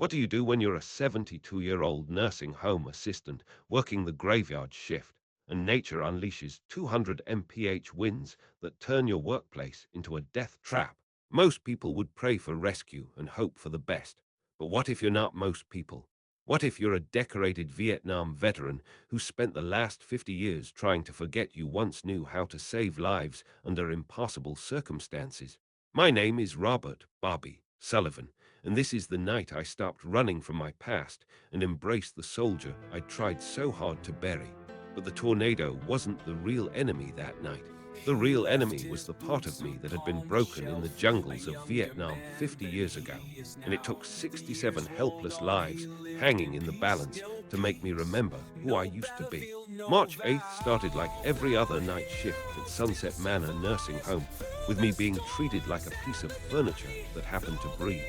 What do you do when you're a 72-year-old nursing home assistant working the graveyard shift and nature unleashes 200 mph winds that turn your workplace into a death trap? Most people would pray for rescue and hope for the best. But what if you're not most people? What if you're a decorated Vietnam veteran who spent the last 50 years trying to forget you once knew how to save lives under impossible circumstances? My name is Robert Bobby Sullivan, and this is the night I stopped running from my past and embraced the soldier I tried so hard to bury. But the tornado wasn't the real enemy that night. The real enemy was the part of me that had been broken in the jungles of Vietnam 50 years ago, and it took 67 helpless lives hanging in the balance to make me remember who I used to be. March 8th started like every other night shift at Sunset Manor Nursing Home, with me being treated like a piece of furniture that happened to breathe.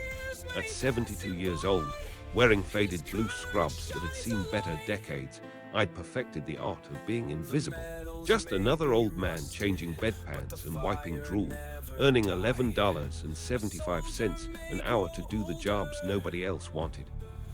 At 72 years old, wearing faded blue scrubs that had seen better decades, I'd perfected the art of being invisible. Just another old man changing bedpans and wiping drool, earning $11.75 an hour to do the jobs nobody else wanted.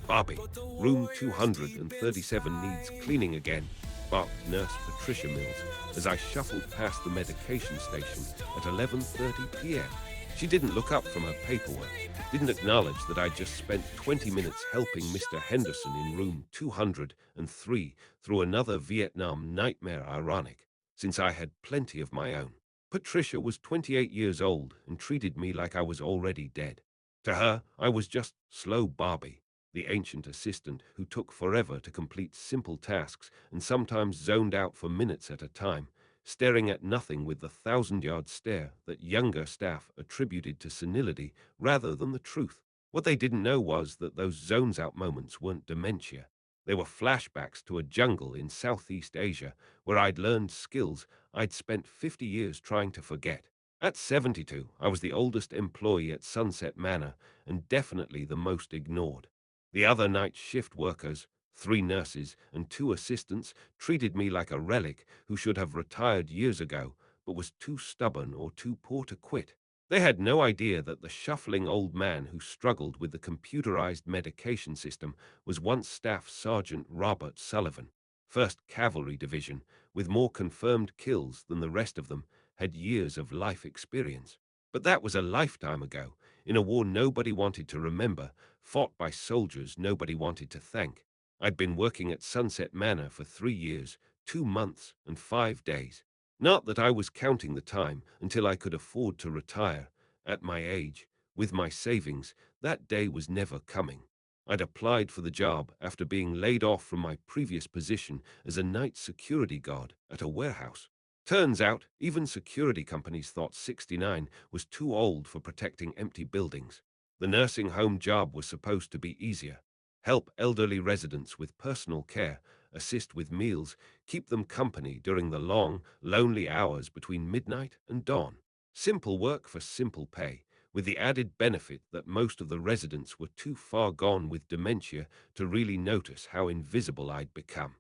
Bobby, room 237 needs cleaning again, barked Nurse Patricia Mills as I shuffled past the medication station at 11:30 p.m. She didn't look up from her paperwork, didn't acknowledge that I'd just spent 20 minutes helping Mr. Henderson in room 203 through another Vietnam nightmare. Ironic, since I had plenty of my own. Patricia was 28 years old and treated me like I was already dead. To her, I was just slow Bobby, the ancient assistant who took forever to complete simple tasks and sometimes zoned out for minutes at a time, staring at nothing with the thousand-yard stare that younger staff attributed to senility rather than the truth. What they didn't know was that those zones-out moments weren't dementia. They were flashbacks to a jungle in Southeast Asia where I'd learned skills I'd spent 50 years trying to forget. At 72, I was the oldest employee at Sunset Manor and definitely the most ignored. The other night shift workers, 3 nurses and 2 assistants, treated me like a relic who should have retired years ago, but was too stubborn or too poor to quit. They had no idea that the shuffling old man who struggled with the computerized medication system was once Staff Sergeant Robert Sullivan, 1st Cavalry Division, with more confirmed kills than the rest of them, had years of life experience. But that was a lifetime ago, in a war nobody wanted to remember, fought by soldiers nobody wanted to thank. I'd been working at Sunset Manor for 3 years, 2 months, and 5 days. Not that I was counting the time until I could afford to retire. At my age, with my savings, that day was never coming. I'd applied for the job after being laid off from my previous position as a night security guard at a warehouse. Turns out, even security companies thought 69 was too old for protecting empty buildings. The nursing home job was supposed to be easier. Help elderly residents with personal care, assist with meals, keep them company during the long, lonely hours between midnight and dawn. Simple work for simple pay, with the added benefit that most of the residents were too far gone with dementia to really notice how invisible I'd become.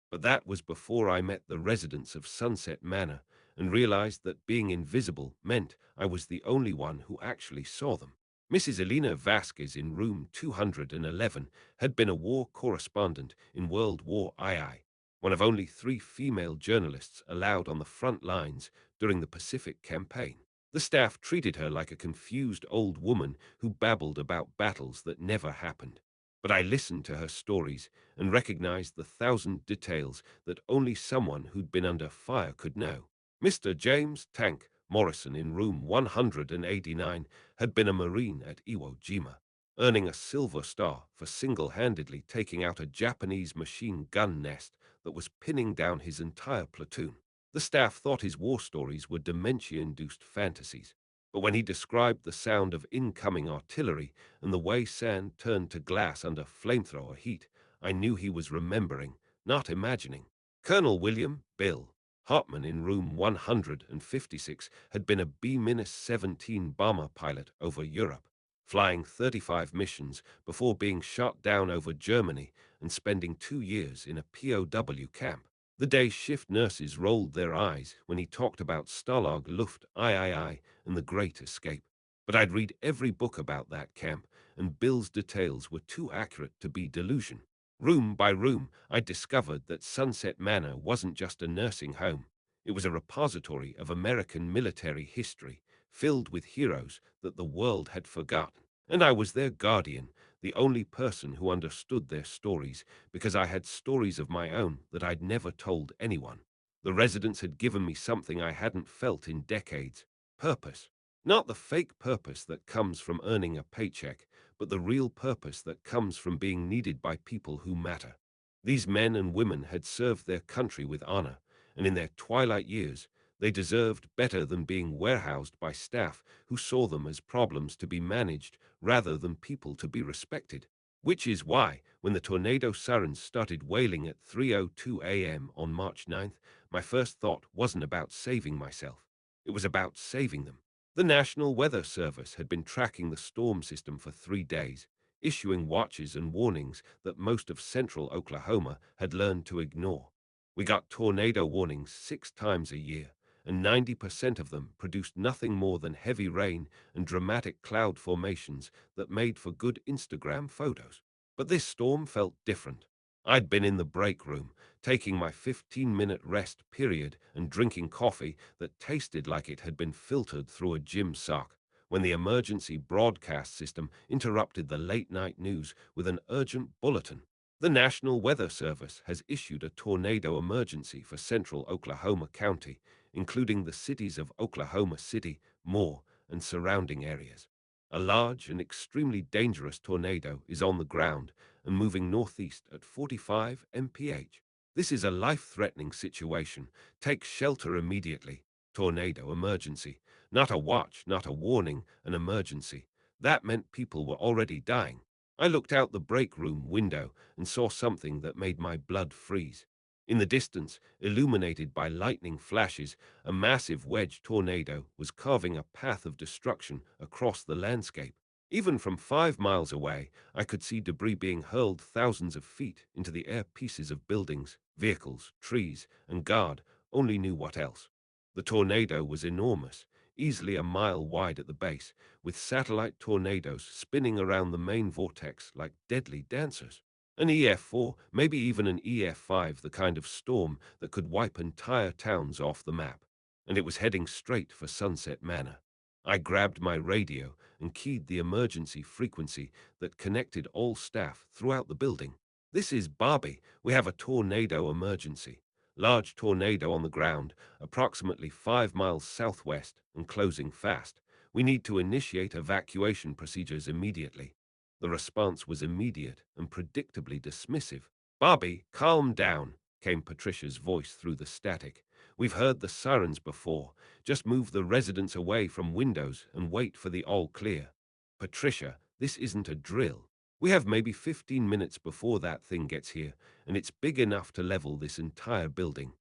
But that was before I met the residents of Sunset Manor and realized that being invisible meant I was the only one who actually saw them. Mrs. Elena Vasquez in room 211 had been a war correspondent in World War II, one of only 3 female journalists allowed on the front lines during the Pacific campaign. The staff treated her like a confused old woman who babbled about battles that never happened. But I listened to her stories and recognized the thousand details that only someone who'd been under fire could know. Mr. James Tank Morrison in room 189 had been a Marine at Iwo Jima, earning a Silver Star for single-handedly taking out a Japanese machine gun nest that was pinning down his entire platoon. The staff thought his war stories were dementia-induced fantasies, but when he described the sound of incoming artillery and the way sand turned to glass under flamethrower heat, I knew he was remembering, not imagining. Colonel William Bill Hartman in room 156 had been a B-17 bomber pilot over Europe, flying 35 missions before being shot down over Germany and spending 2 years in a POW camp. The day shift nurses rolled their eyes when he talked about Stalag Luft III and the Great Escape. But I'd read every book about that camp and Bill's details were too accurate to be delusion. Room by room, I discovered that Sunset Manor wasn't just a nursing home. It was a repository of American military history, filled with heroes that the world had forgotten. And I was their guardian, the only person who understood their stories, because I had stories of my own that I'd never told anyone. The residents had given me something I hadn't felt in decades: purpose. Not the fake purpose that comes from earning a paycheck, but the real purpose that comes from being needed by people who matter. These men and women had served their country with honor, and in their twilight years, they deserved better than being warehoused by staff who saw them as problems to be managed rather than people to be respected. Which is why, when the tornado sirens started wailing at 3:02 a.m. on March 9th, my first thought wasn't about saving myself. It was about saving them. The National Weather Service had been tracking the storm system for 3 days, issuing watches and warnings that most of central Oklahoma had learned to ignore. We got tornado warnings 6 times a year, and 90% of them produced nothing more than heavy rain and dramatic cloud formations that made for good Instagram photos. But this storm felt different. I'd been in the break room, taking my 15-minute rest period and drinking coffee that tasted like it had been filtered through a gym sock, when the emergency broadcast system interrupted the late-night news with an urgent bulletin. The National Weather Service has issued a tornado emergency for central Oklahoma County, including the cities of Oklahoma City, Moore, and surrounding areas. A large and extremely dangerous tornado is on the ground and moving northeast at 45 mph. This is a life-threatening situation. Take shelter immediately. Tornado emergency. Not a watch, not a warning, an emergency. That meant people were already dying. I looked out the break room window and saw something that made my blood freeze. In the distance, illuminated by lightning flashes, a massive wedge tornado was carving a path of destruction across the landscape. Even from 5 miles away, I could see debris being hurled thousands of feet into the air, pieces of buildings, vehicles, trees, and God only knew what else. The tornado was enormous, easily a mile wide at the base, with satellite tornadoes spinning around the main vortex like deadly dancers. An EF4, maybe even an EF5, the kind of storm that could wipe entire towns off the map. And it was heading straight for Sunset Manor. I grabbed my radio and keyed the emergency frequency that connected all staff throughout the building. "This is Bobby. We have a tornado emergency. Large tornado on the ground, approximately 5 miles southwest and closing fast. We need to initiate evacuation procedures immediately." The response was immediate and predictably dismissive. "Bobby, calm down," came Patricia's voice through the static. "We've heard the sirens before. Just move the residents away from windows and wait for the all clear." "Patricia, this isn't a drill. We have maybe 15 minutes before that thing gets here, and it's big enough to level this entire building."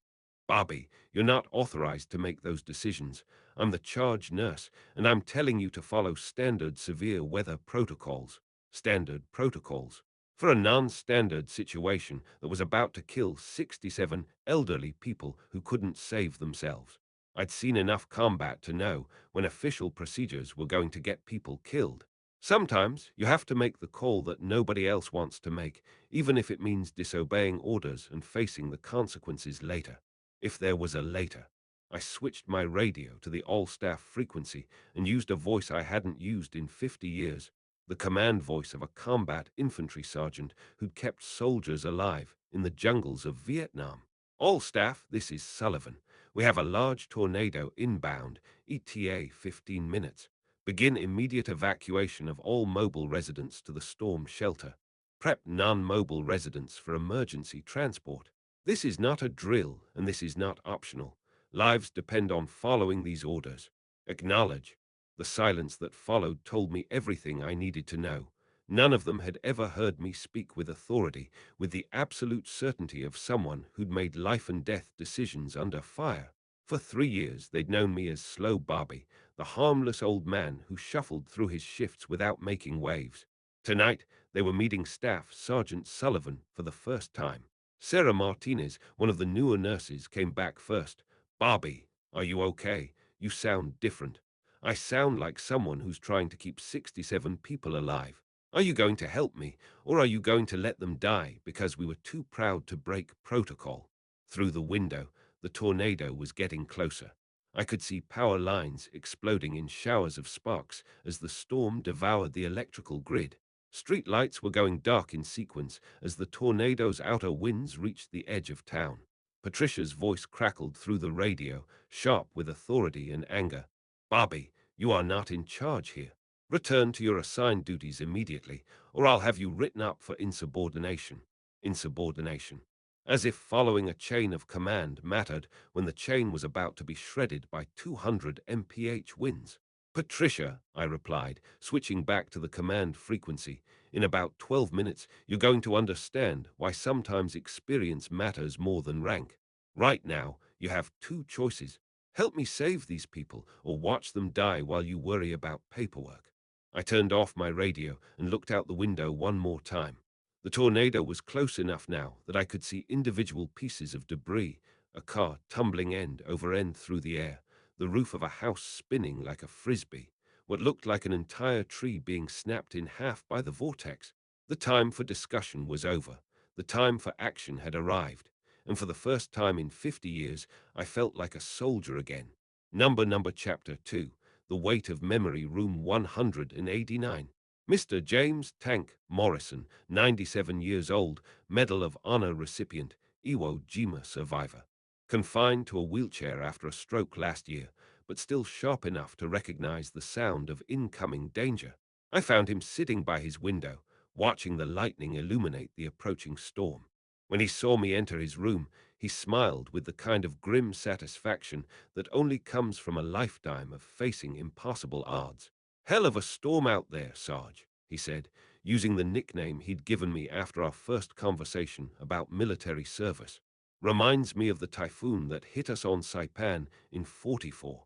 "Bobby, you're not authorized to make those decisions. I'm the charge nurse, and I'm telling you to follow standard severe weather protocols." Standard protocols? For a non-standard situation that was about to kill 67 elderly people who couldn't save themselves. I'd seen enough combat to know when official procedures were going to get people killed. Sometimes you have to make the call that nobody else wants to make, even if it means disobeying orders and facing the consequences later. If there was a later. I switched my radio to the all-staff frequency and used a voice I hadn't used in 50 years, the command voice of a combat infantry sergeant who'd kept soldiers alive in the jungles of Vietnam. "All staff, this is Sullivan. We have a large tornado inbound, ETA 15 minutes. Begin immediate evacuation of all mobile residents to the storm shelter. Prep non-mobile residents for emergency transport." This is not a drill, and this is not optional. Lives depend on following these orders. Acknowledge. The silence that followed told me everything I needed to know. None of them had ever heard me speak with authority, with the absolute certainty of someone who'd made life and death decisions under fire. For 3 years, they'd known me as Slow Bobby, the harmless old man who shuffled through his shifts without making waves. Tonight, they were meeting Staff Sergeant Sullivan for the first time. Sarah Martinez, one of the newer nurses, came back first. "Bobby, are you okay? You sound different." "I sound like someone who's trying to keep 67 people alive." Are you going to help me, or are you going to let them die because we were too proud to break protocol? Through the window, the tornado was getting closer. I could see power lines exploding in showers of sparks as the storm devoured the electrical grid. Street lights were going dark in sequence as the tornado's outer winds reached the edge of town. Patricia's voice crackled through the radio, sharp with authority and anger. Bobby, you are not in charge here. Return to your assigned duties immediately, or I'll have you written up for insubordination. Insubordination. As if following a chain of command mattered when the chain was about to be shredded by 200 mph winds. Patricia, I replied, switching back to the command frequency. In about 12 minutes, you're going to understand why sometimes experience matters more than rank. Right now, you have two choices. Help me save these people, or watch them die while you worry about paperwork. I turned off my radio and looked out the window one more time. The tornado was close enough now that I could see individual pieces of debris, a car tumbling end over end through the air, the roof of a house spinning like a frisbee, what looked like an entire tree being snapped in half by the vortex. The time for discussion was over. The time for action had arrived, and for the first time in 50 years, I felt like a soldier again. Number Chapter 2. The Weight of Memory, Room 189. Mr. James Tank Morrison, 97 years old, Medal of Honor recipient, Iwo Jima survivor. Confined to a wheelchair after a stroke last year, but still sharp enough to recognize the sound of incoming danger. I found him sitting by his window, watching the lightning illuminate the approaching storm. When he saw me enter his room, he smiled with the kind of grim satisfaction that only comes from a lifetime of facing impossible odds. Hell of a storm out there, Sarge, he said, using the nickname he'd given me after our first conversation about military service. Reminds me of the typhoon that hit us on Saipan in '44.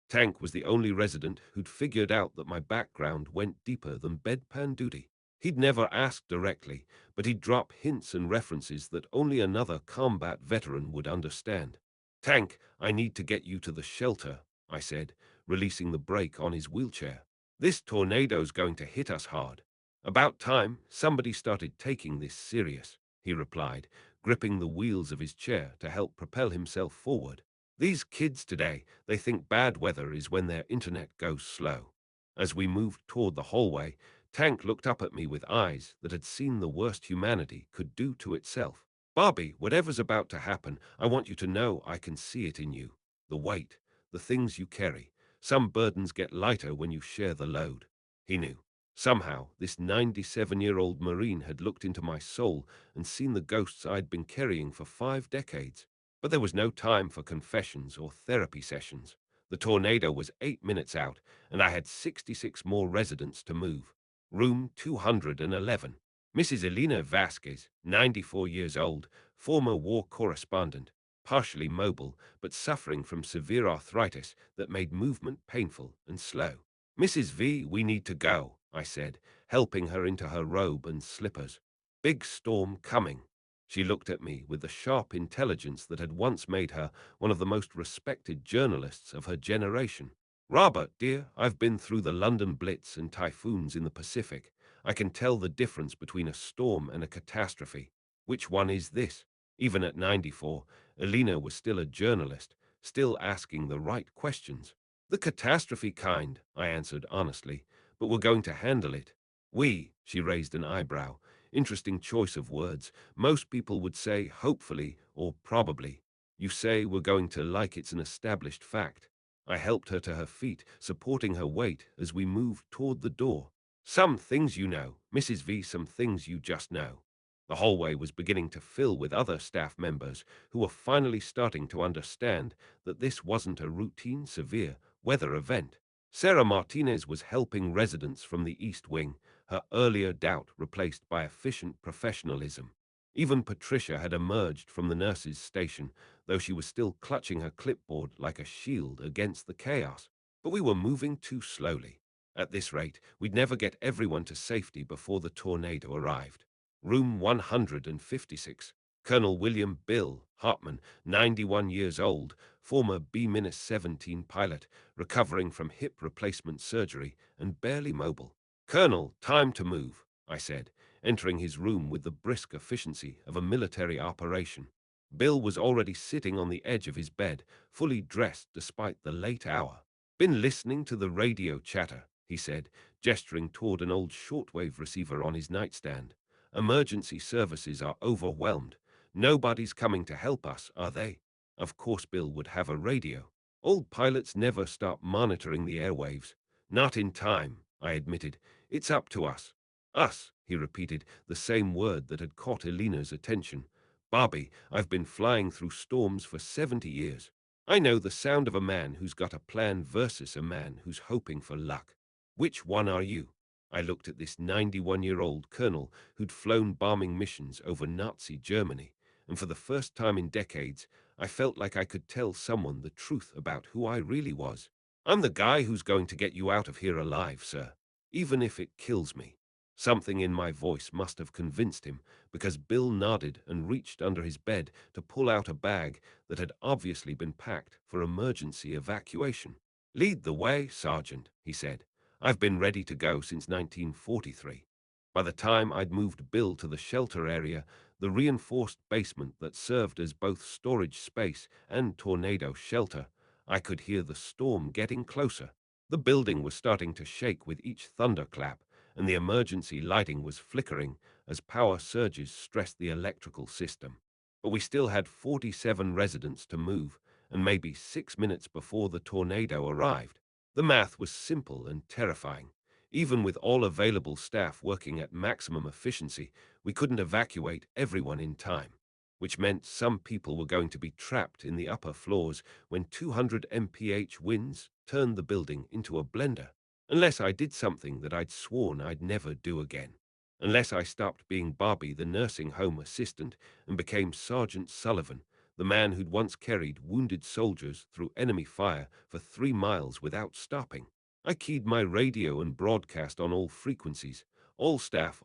Tank was the only resident who'd figured out that my background went deeper than bedpan duty. He'd never asked directly, but he'd drop hints and references that only another combat veteran would understand. Tank, I need to get you to the shelter, I said, releasing the brake on his wheelchair. This tornado's going to hit us hard. About time somebody started taking this serious, he replied, gripping the wheels of his chair to help propel himself forward. These kids today, they think bad weather is when their internet goes slow. As we moved toward the hallway, Tank looked up at me with eyes that had seen the worst humanity could do to itself. Bobby, whatever's about to happen, I want you to know I can see it in you. The weight, the things you carry. Some burdens get lighter when you share the load. He knew. Somehow, this 97-year-old Marine had looked into my soul and seen the ghosts I'd been carrying for 5 decades. But there was no time for confessions or therapy sessions. The tornado was 8 minutes out, and I had 66 more residents to move. Room 211. Mrs. Elena Vasquez, 94 years old, former war correspondent, partially mobile, but suffering from severe arthritis that made movement painful and slow. Mrs. V, we need to go, I said, helping her into her robe and slippers. Big storm coming. She looked at me with the sharp intelligence that had once made her one of the most respected journalists of her generation. Robert, dear, I've been through the London Blitz and typhoons in the Pacific. I can tell the difference between a storm and a catastrophe. Which one is this? Even at 94, Elena was still a journalist, still asking the right questions. The catastrophe kind, I answered honestly, but we're going to handle it. We, she raised an eyebrow. Interesting choice of words. Most people would say hopefully or probably. You say we're going to like it's an established fact. I helped her to her feet, supporting her weight as we moved toward the door. Some things you know, Mrs. V, some things you just know. The hallway was beginning to fill with other staff members who were finally starting to understand that this wasn't a routine severe weather event. Sarah Martinez was helping residents from the East Wing, her earlier doubt replaced by efficient professionalism. Even Patricia had emerged from the nurse's station, though she was still clutching her clipboard like a shield against the chaos. But we were moving too slowly. At this rate, we'd never get everyone to safety before the tornado arrived. Room 156. Colonel William Bill Hartman, 91 years old, former B-17 pilot, recovering from hip replacement surgery and barely mobile. Colonel, time to move. I said, entering his room with the brisk efficiency of a military operation. Bill was already sitting on the edge of his bed, fully dressed despite the late hour. Been listening to the radio chatter, he said, gesturing toward an old shortwave receiver on his nightstand. Emergency services are overwhelmed. Nobody's coming to help us, are they? Of course Bill would have a radio. Old pilots never stop monitoring the airwaves. Not in time, I admitted. It's up to us. Us, he repeated, the same word that had caught Elena's attention. Bobby, I've been flying through storms for 70 years. I know the sound of a man who's got a plan versus a man who's hoping for luck. Which one are you? I looked at this 91-year-old colonel who'd flown bombing missions over Nazi Germany, and for the first time in decades, I felt like I could tell someone the truth about who I really was. I'm the guy who's going to get you out of here alive, sir, even if it kills me. Something in my voice must have convinced him, because Bill nodded and reached under his bed to pull out a bag that had obviously been packed for emergency evacuation. Lead the way, Sergeant, he said. I've been ready to go since 1943. By the time I'd moved Bill to the shelter area, the reinforced basement that served as both storage space and tornado shelter, I could hear the storm getting closer. The building was starting to shake with each thunderclap, and the emergency lighting was flickering as power surges stressed the electrical system. But we still had 47 residents to move, and maybe 6 minutes before the tornado arrived. The math was simple and terrifying. Even with all available staff working at maximum efficiency, we couldn't evacuate everyone in time, which meant some people were going to be trapped in the upper floors when 200 mph winds turned the building into a blender. Unless I did something that I'd sworn I'd never do again. Unless I stopped being Bobby, the nursing home assistant, and became Sergeant Sullivan, the man who'd once carried wounded soldiers through enemy fire for 3 miles without stopping. I keyed my radio and broadcast on all frequencies. All staff,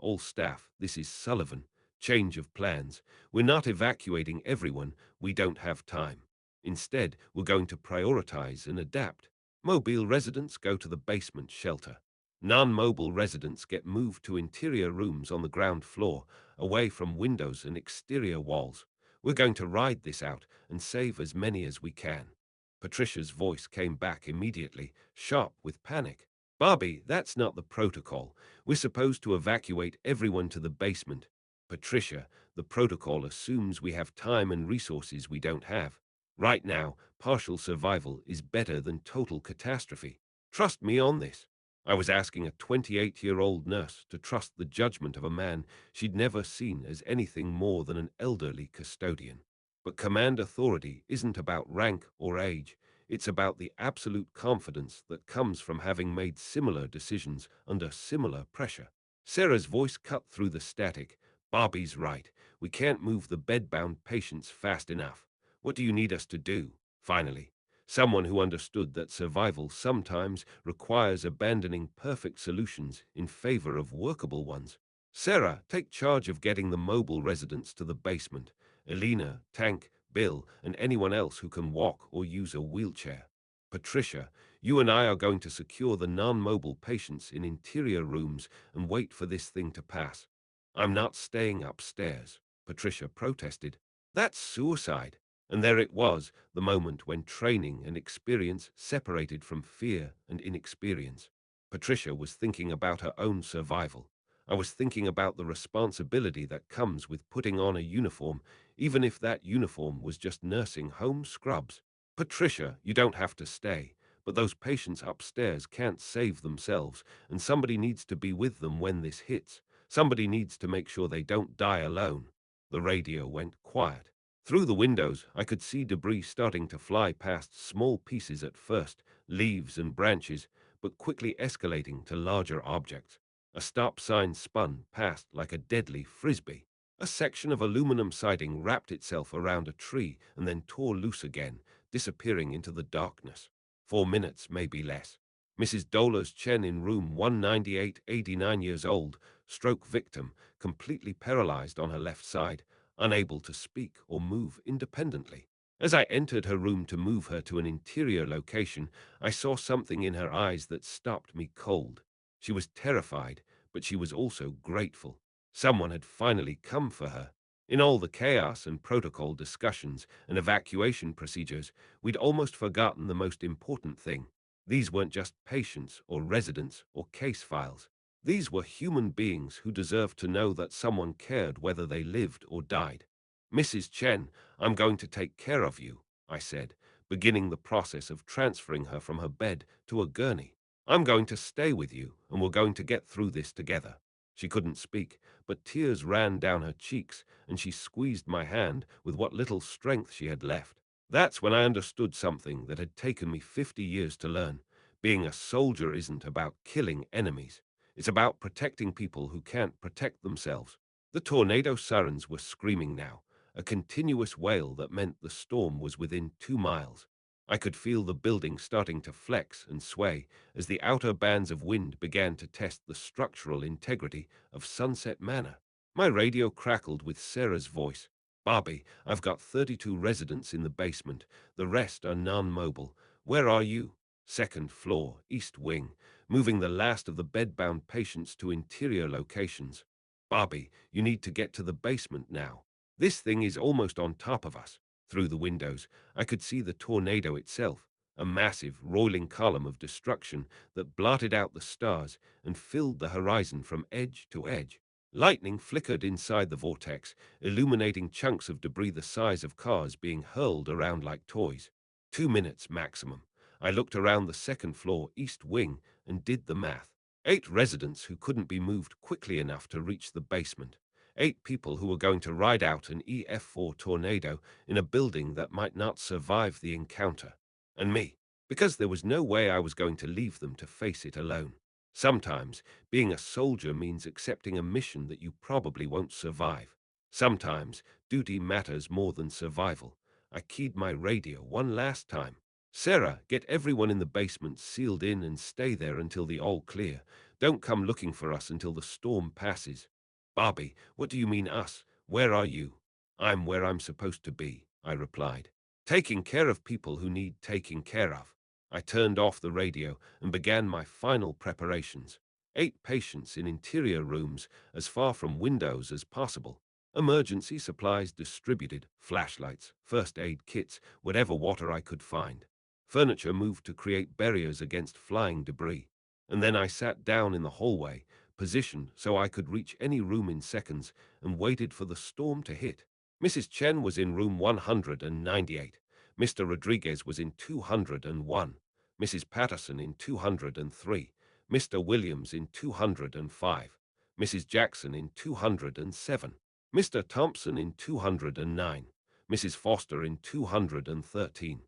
this is Sullivan. Change of plans. We're not evacuating everyone. We don't have time. Instead, we're going to prioritize and adapt. Mobile residents go to the basement shelter. Non-mobile residents get moved to interior rooms on the ground floor, away from windows and exterior walls. We're going to ride this out and save as many as we can. Patricia's voice came back immediately, sharp with panic. Bobby, that's not the protocol. We're supposed to evacuate everyone to the basement. Patricia, the protocol assumes we have time and resources we don't have. Right now, partial survival is better than total catastrophe. Trust me on this. I was asking a 28-year-old nurse to trust the judgment of a man she'd never seen as anything more than an elderly custodian. But command authority isn't about rank or age. It's about the absolute confidence that comes from having made similar decisions under similar pressure. Sarah's voice cut through the static. Bobby's right. We can't move the bedbound patients fast enough. What do you need us to do? Finally, someone who understood that survival sometimes requires abandoning perfect solutions in favor of workable ones. Sarah, take charge of getting the mobile residents to the basement. Elena, Tank, Bill, and anyone else who can walk or use a wheelchair. Patricia, you and I are going to secure the non-mobile patients in interior rooms and wait for this thing to pass. I'm not staying upstairs, Patricia protested. That's suicide. And there it was, the moment when training and experience separated from fear and inexperience. Patricia was thinking about her own survival. I was thinking about the responsibility that comes with putting on a uniform, even if that uniform was just nursing home scrubs. Patricia, you don't have to stay, but those patients upstairs can't save themselves, and somebody needs to be with them when this hits. Somebody needs to make sure they don't die alone. The radio went quiet. Through the windows, I could see debris starting to fly past, small pieces at first, leaves and branches, but quickly escalating to larger objects. A stop sign spun past like a deadly frisbee. A section of aluminum siding wrapped itself around a tree and then tore loose again, disappearing into the darkness. 4 minutes, maybe less. Mrs. Dolar's Chen in room 198, 89 years old, stroke victim, completely paralyzed on her left side, unable to speak or move independently. As I entered her room to move her to an interior location, I saw something in her eyes that stopped me cold. She was terrified, but she was also grateful. Someone had finally come for her. In all the chaos and protocol discussions and evacuation procedures, we'd almost forgotten the most important thing. These weren't just patients or residents or case files. These were human beings who deserved to know that someone cared whether they lived or died. Mrs. Chen, I'm going to take care of you, I said, beginning the process of transferring her from her bed to a gurney. I'm going to stay with you, and we're going to get through this together. She couldn't speak, but tears ran down her cheeks, and she squeezed my hand with what little strength she had left. That's when I understood something that had taken me 50 years to learn. Being a soldier isn't about killing enemies. It's about protecting people who can't protect themselves. The tornado sirens were screaming now, a continuous wail that meant the storm was within 2 miles. I could feel the building starting to flex and sway as the outer bands of wind began to test the structural integrity of Sunset Manor. My radio crackled with Sarah's voice. Bobby, I've got 32 residents in the basement. The rest are non-mobile. Where are you? Second floor, east wing, moving the last of the bedbound patients to interior locations. Bobby, you need to get to the basement now. This thing is almost on top of us. Through the windows, I could see the tornado itself, a massive, roiling column of destruction that blotted out the stars and filled the horizon from edge to edge. Lightning flickered inside the vortex, illuminating chunks of debris the size of cars being hurled around like toys. 2 minutes maximum. I looked around the second floor east wing and did the math. 8 residents who couldn't be moved quickly enough to reach the basement. 8 people who were going to ride out an EF4 tornado in a building that might not survive the encounter. And me, because there was no way I was going to leave them to face it alone. Sometimes, being a soldier means accepting a mission that you probably won't survive. Sometimes, duty matters more than survival. I keyed my radio one last time. Sarah, get everyone in the basement sealed in and stay there until the all clear. Don't come looking for us until the storm passes. Bobby, what do you mean us? Where are you? I'm where I'm supposed to be, I replied. Taking care of people who need taking care of. I turned off the radio and began my final preparations. 8 patients in interior rooms as far from windows as possible. Emergency supplies distributed, flashlights, first aid kits, whatever water I could find. Furniture moved to create barriers against flying debris. And then I sat down in the hallway, positioned so I could reach any room in seconds, and waited for the storm to hit. Mrs. Chen was in room 198. Mr. Rodriguez was in 201. Mrs. Patterson in 203. Mr. Williams in 205. Mrs. Jackson in 207. Mr. Thompson in 209. Mrs. Foster in 213.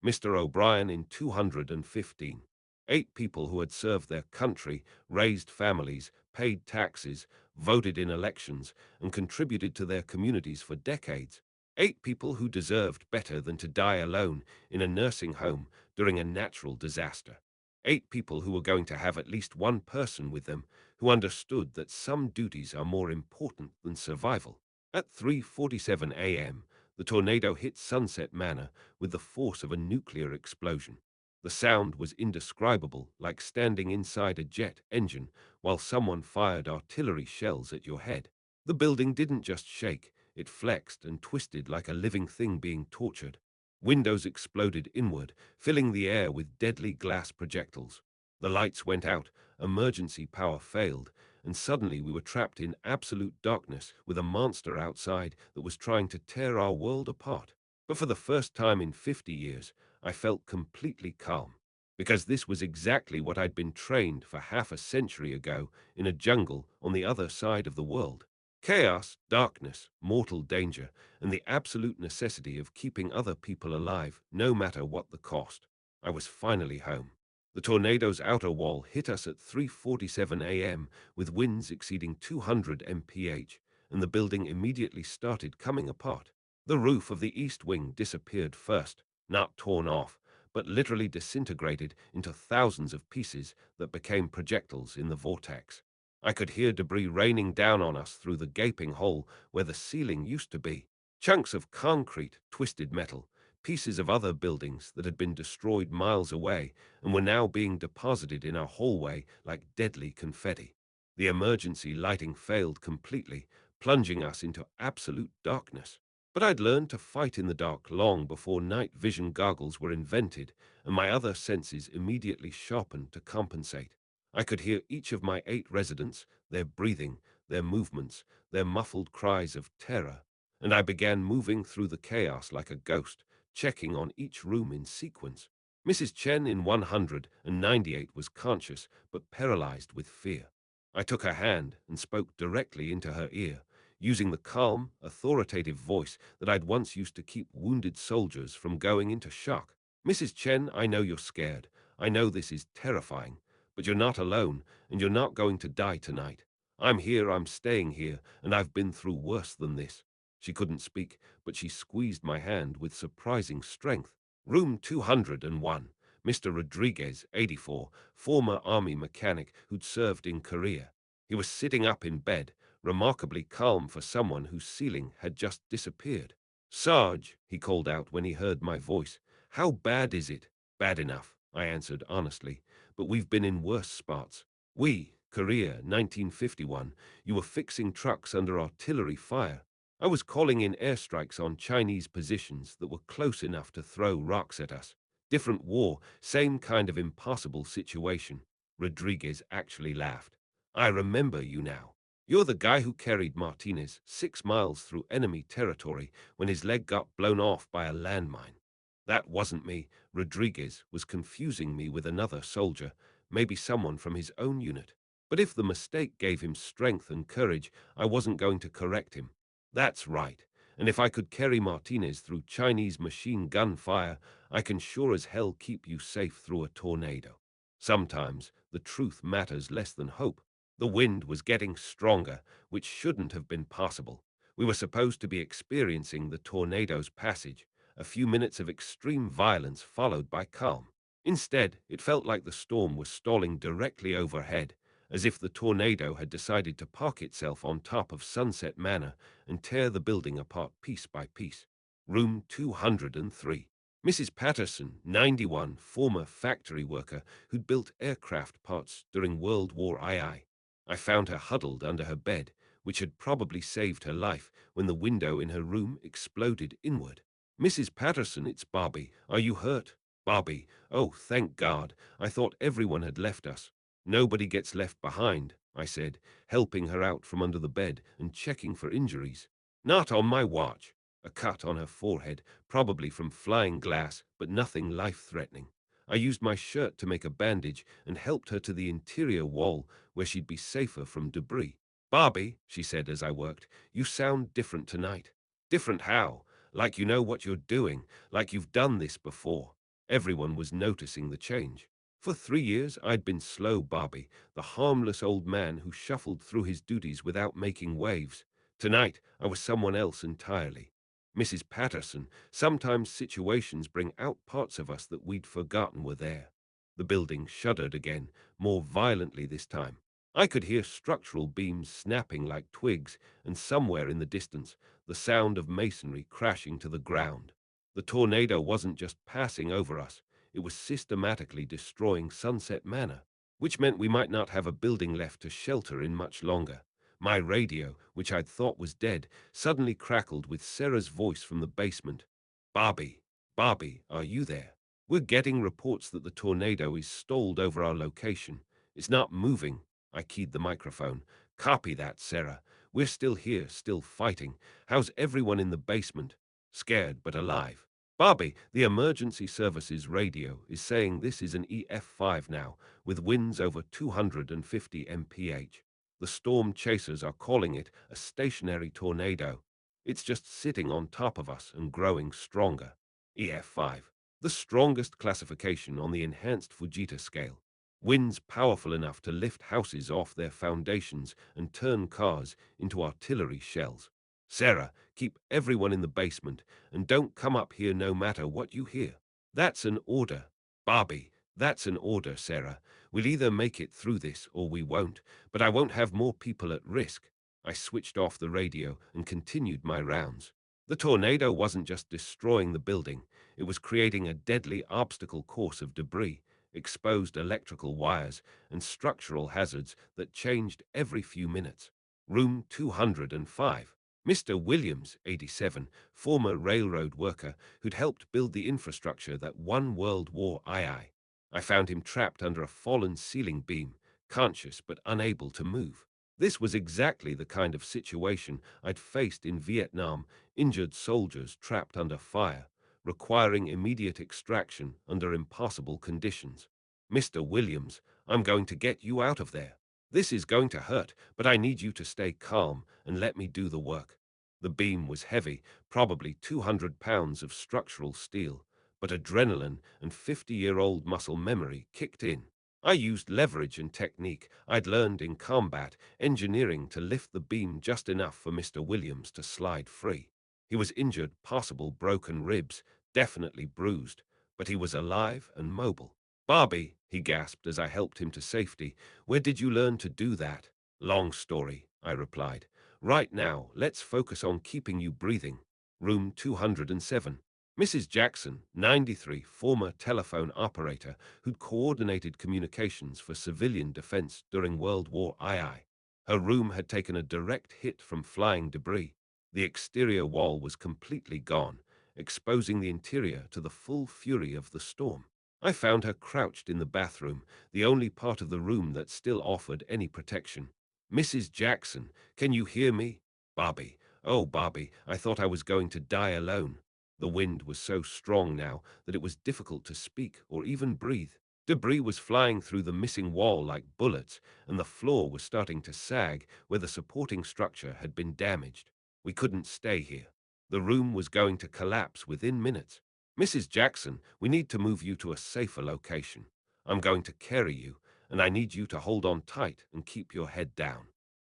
Mr. O'Brien in 215. 8 people who had served their country, raised families, paid taxes, voted in elections, and contributed to their communities for decades. 8 people who deserved better than to die alone in a nursing home during a natural disaster. 8 people who were going to have at least one person with them who understood that some duties are more important than survival. At 3:47 a.m., the tornado hit Sunset Manor with the force of a nuclear explosion. The sound was indescribable, like standing inside a jet engine while someone fired artillery shells at your head. The building didn't just shake, it flexed and twisted like a living thing being tortured. Windows exploded inward, filling the air with deadly glass projectiles. The lights went out, emergency power failed, and suddenly we were trapped in absolute darkness with a monster outside that was trying to tear our world apart. But for the first time in 50 years, I felt completely calm, because this was exactly what I'd been trained for half a century ago in a jungle on the other side of the world. Chaos, darkness, mortal danger, and the absolute necessity of keeping other people alive, no matter what the cost. I was finally home. The tornado's outer wall hit us at 3:47 a.m. with winds exceeding 200 mph, and the building immediately started coming apart. The roof of the east wing disappeared first, not torn off, but literally disintegrated into thousands of pieces that became projectiles in the vortex. I could hear debris raining down on us through the gaping hole where the ceiling used to be. Chunks of concrete, twisted metal, pieces of other buildings that had been destroyed miles away and were now being deposited in our hallway like deadly confetti. The emergency lighting failed completely, plunging us into absolute darkness. But I'd learned to fight in the dark long before night vision goggles were invented, and my other senses immediately sharpened to compensate. I could hear each of my 8 residents, their breathing, their movements, their muffled cries of terror, and I began moving through the chaos like a ghost, checking on each room in sequence. Mrs. Chen in 198 was conscious but paralyzed with fear. I took her hand and spoke directly into her ear, using the calm, authoritative voice that I'd once used to keep wounded soldiers from going into shock. Mrs. Chen, I know you're scared. I know this is terrifying, but you're not alone, and you're not going to die tonight. I'm here, I'm staying here, and I've been through worse than this. She couldn't speak, but she squeezed my hand with surprising strength. Room 201. Mr. Rodriguez, 84, former army mechanic who'd served in Korea. He was sitting up in bed, remarkably calm for someone whose ceiling had just disappeared. Sarge, he called out when he heard my voice. How bad is it? Bad enough, I answered honestly, but we've been in worse spots. Korea, 1951, you were fixing trucks under artillery fire. I was calling in airstrikes on Chinese positions that were close enough to throw rocks at us. Different war, same kind of impossible situation. Rodriguez actually laughed. I remember you now. You're the guy who carried Martinez 6 miles through enemy territory when his leg got blown off by a landmine. That wasn't me. Rodriguez was confusing me with another soldier, maybe someone from his own unit. But if the mistake gave him strength and courage, I wasn't going to correct him. That's right. And if I could carry Martinez through Chinese machine gun fire, I can sure as hell keep you safe through a tornado. Sometimes the truth matters less than hope. The wind was getting stronger, which shouldn't have been possible. We were supposed to be experiencing the tornado's passage, a few minutes of extreme violence followed by calm. Instead, it felt like the storm was stalling directly overhead, as if the tornado had decided to park itself on top of Sunset Manor and tear the building apart piece by piece. Room 203. Mrs. Patterson, 91, former factory worker who'd built aircraft parts during World War II. I found her huddled under her bed, which had probably saved her life when the window in her room exploded inward. Mrs. Patterson, it's Bobby. Are you hurt? Bobby, oh, thank God. I thought everyone had left us. Nobody gets left behind, I said, helping her out from under the bed and checking for injuries. Not on my watch. A cut on her forehead, probably from flying glass, but nothing life-threatening. I used my shirt to make a bandage and helped her to the interior wall where she'd be safer from debris. Bobby, she said as I worked, you sound different tonight. Different how? Like you know what you're doing, like you've done this before. Everyone was noticing the change. For 3 years, I'd been slow Bobby, the harmless old man who shuffled through his duties without making waves. Tonight, I was someone else entirely. Mrs. Patterson, sometimes situations bring out parts of us that we'd forgotten were there. The building shuddered again, more violently this time. I could hear structural beams snapping like twigs, and somewhere in the distance, the sound of masonry crashing to the ground. The tornado wasn't just passing over us, it was systematically destroying Sunset Manor, which meant we might not have a building left to shelter in much longer. My radio, which I'd thought was dead, suddenly crackled with Sarah's voice from the basement. Bobby, Bobby, are you there? We're getting reports that the tornado is stalled over our location. It's not moving. I keyed the microphone. Copy that, Sarah. We're still here, still fighting. How's everyone in the basement? Scared but alive. Bobby, the emergency services radio is saying this is an EF5 now, with winds over 250 mph. The storm chasers are calling it a stationary tornado. It's just sitting on top of us and growing stronger. EF5, the strongest classification on the enhanced Fujita scale. Winds powerful enough to lift houses off their foundations and turn cars into artillery shells. Sarah, keep everyone in the basement and don't come up here no matter what you hear. That's an order. Bobby, that's an order, Sarah. We'll either make it through this or we won't, but I won't have more people at risk. I switched off the radio and continued my rounds. The tornado wasn't just destroying the building, it was creating a deadly obstacle course of debris. exposed electrical wires, and structural hazards that changed every few minutes. Room 205. Mr. Williams, 87, former railroad worker who'd helped build the infrastructure that won World War II. I found him trapped under a fallen ceiling beam, conscious but unable to move. This was exactly the kind of situation I'd faced in Vietnam, injured soldiers trapped under fire, requiring immediate extraction under impossible conditions. Mr. Williams, I'm going to get you out of there. This is going to hurt, but I need you to stay calm and let me do the work. The beam was heavy, probably 200 pounds of structural steel, but adrenaline and 50-year-old muscle memory kicked in. I used leverage and technique I'd learned in combat engineering to lift the beam just enough for Mr. Williams to slide free. He was injured, possible broken ribs, definitely bruised, but he was alive and mobile. Bobby, he gasped as I helped him to safety, where did you learn to do that? Long story, I replied. Right now, let's focus on keeping you breathing. Room 207. Mrs. Jackson, 93, former telephone operator who'd coordinated communications for civilian defense during World War II. Her room had taken a direct hit from flying debris. The exterior wall was completely gone, exposing the interior to the full fury of the storm. I found her crouched in the bathroom, the only part of the room that still offered any protection. Mrs. Jackson, can you hear me? Bobby. Oh, Bobby, I thought I was going to die alone. The wind was so strong now that it was difficult to speak or even breathe. Debris was flying through the missing wall like bullets, and the floor was starting to sag where the supporting structure had been damaged. We couldn't stay here. The room was going to collapse within minutes. Mrs. Jackson, we need to move you to a safer location. I'm going to carry you, and I need you to hold on tight and keep your head down.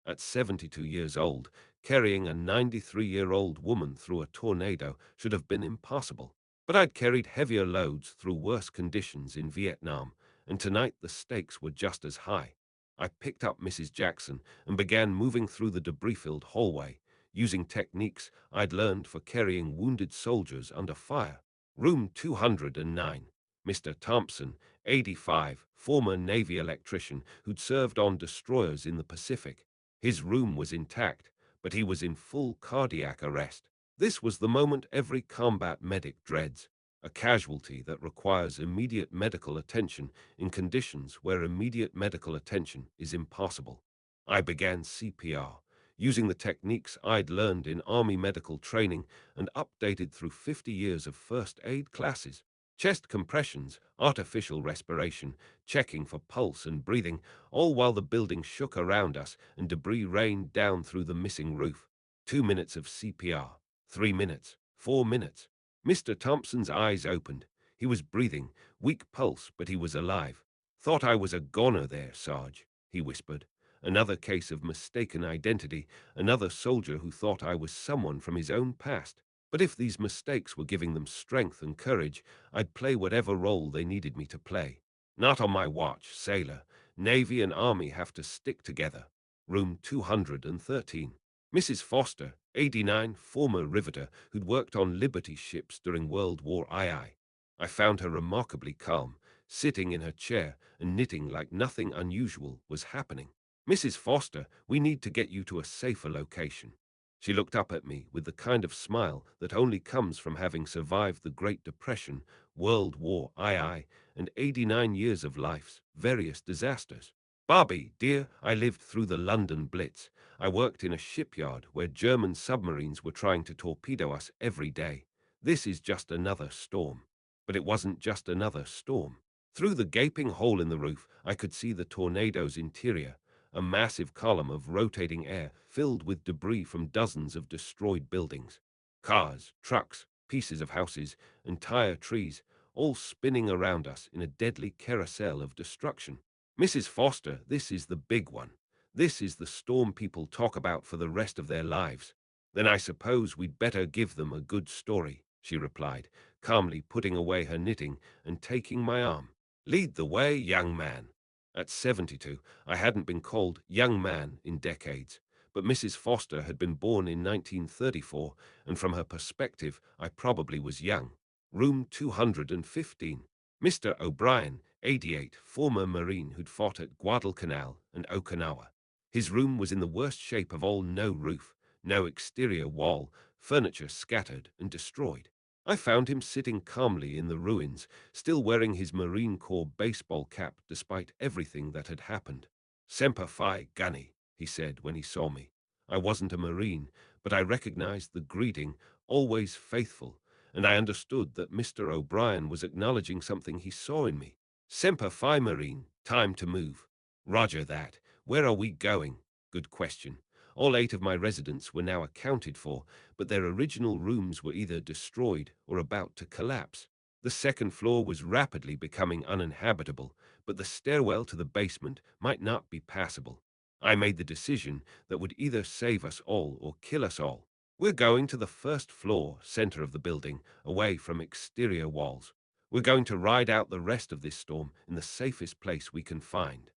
At 72 years old, carrying a 93-year-old woman through a tornado should have been impossible. But I'd carried heavier loads through worse conditions in Vietnam, and tonight the stakes were just as high. I picked up Mrs. Jackson and began moving through the debris-filled hallway, using techniques I'd learned for carrying wounded soldiers under fire. Room 209. Mr. Thompson, 85, former Navy electrician who'd served on destroyers in the Pacific. His room was intact, but he was in full cardiac arrest. This was the moment every combat medic dreads, a casualty that requires immediate medical attention in conditions where immediate medical attention is impossible. I began CPR, using the techniques I'd learned in Army medical training and updated through 50 years of first aid classes. Chest compressions, artificial respiration, checking for pulse and breathing, all while the building shook around us and debris rained down through the missing roof. 2 minutes of CPR, 3 minutes, 4 minutes. Mr. Thompson's eyes opened. He was breathing, weak pulse, but he was alive. Thought I was a goner there, Sarge, he whispered. Another case of mistaken identity, another soldier who thought I was someone from his own past. But if these mistakes were giving them strength and courage, I'd play whatever role they needed me to play. Not on my watch, sailor. Navy and Army have to stick together. Room 213. Mrs. Foster, 89, former riveter who'd worked on Liberty ships during World War II. I found her remarkably calm, sitting in her chair and knitting like nothing unusual was happening. Mrs. Foster, we need to get you to a safer location. She looked up at me with the kind of smile that only comes from having survived the Great Depression, World War II, and 89 years of life's various disasters. Barbie, dear, I lived through the London Blitz. I worked in a shipyard where German submarines were trying to torpedo us every day. This is just another storm. But it wasn't just another storm. Through the gaping hole in the roof, I could see the tornado's interior, a massive column of rotating air filled with debris from dozens of destroyed buildings. Cars, trucks, pieces of houses, entire trees, all spinning around us in a deadly carousel of destruction. Mrs. Foster, this is the big one. This is the storm people talk about for the rest of their lives. Then I suppose we'd better give them a good story, she replied, calmly putting away her knitting and taking my arm. Lead the way, young man. At 72, I hadn't been called young man in decades, but Mrs. Foster had been born in 1934, and from her perspective, I probably was young. Room 215. Mr. O'Brien, 88, former Marine who'd fought at Guadalcanal and Okinawa. His room was in the worst shape of all: no roof, no exterior wall, furniture scattered and destroyed. I found him sitting calmly in the ruins, still wearing his Marine Corps baseball cap despite everything that had happened. "Semper Fi, Gunny," he said when he saw me. I wasn't a Marine, but I recognized the greeting, "always faithful," and I understood that Mr. O'Brien was acknowledging something he saw in me. "Semper Fi, Marine. Time to move." "Roger that. Where are we going?" Good question. All 8 of my residents were now accounted for, but their original rooms were either destroyed or about to collapse. The second floor was rapidly becoming uninhabitable, but the stairwell to the basement might not be passable. I made the decision that would either save us all or kill us all. "We're going to the first floor, center of the building, away from exterior walls. We're going to ride out the rest of this storm in the safest place we can find."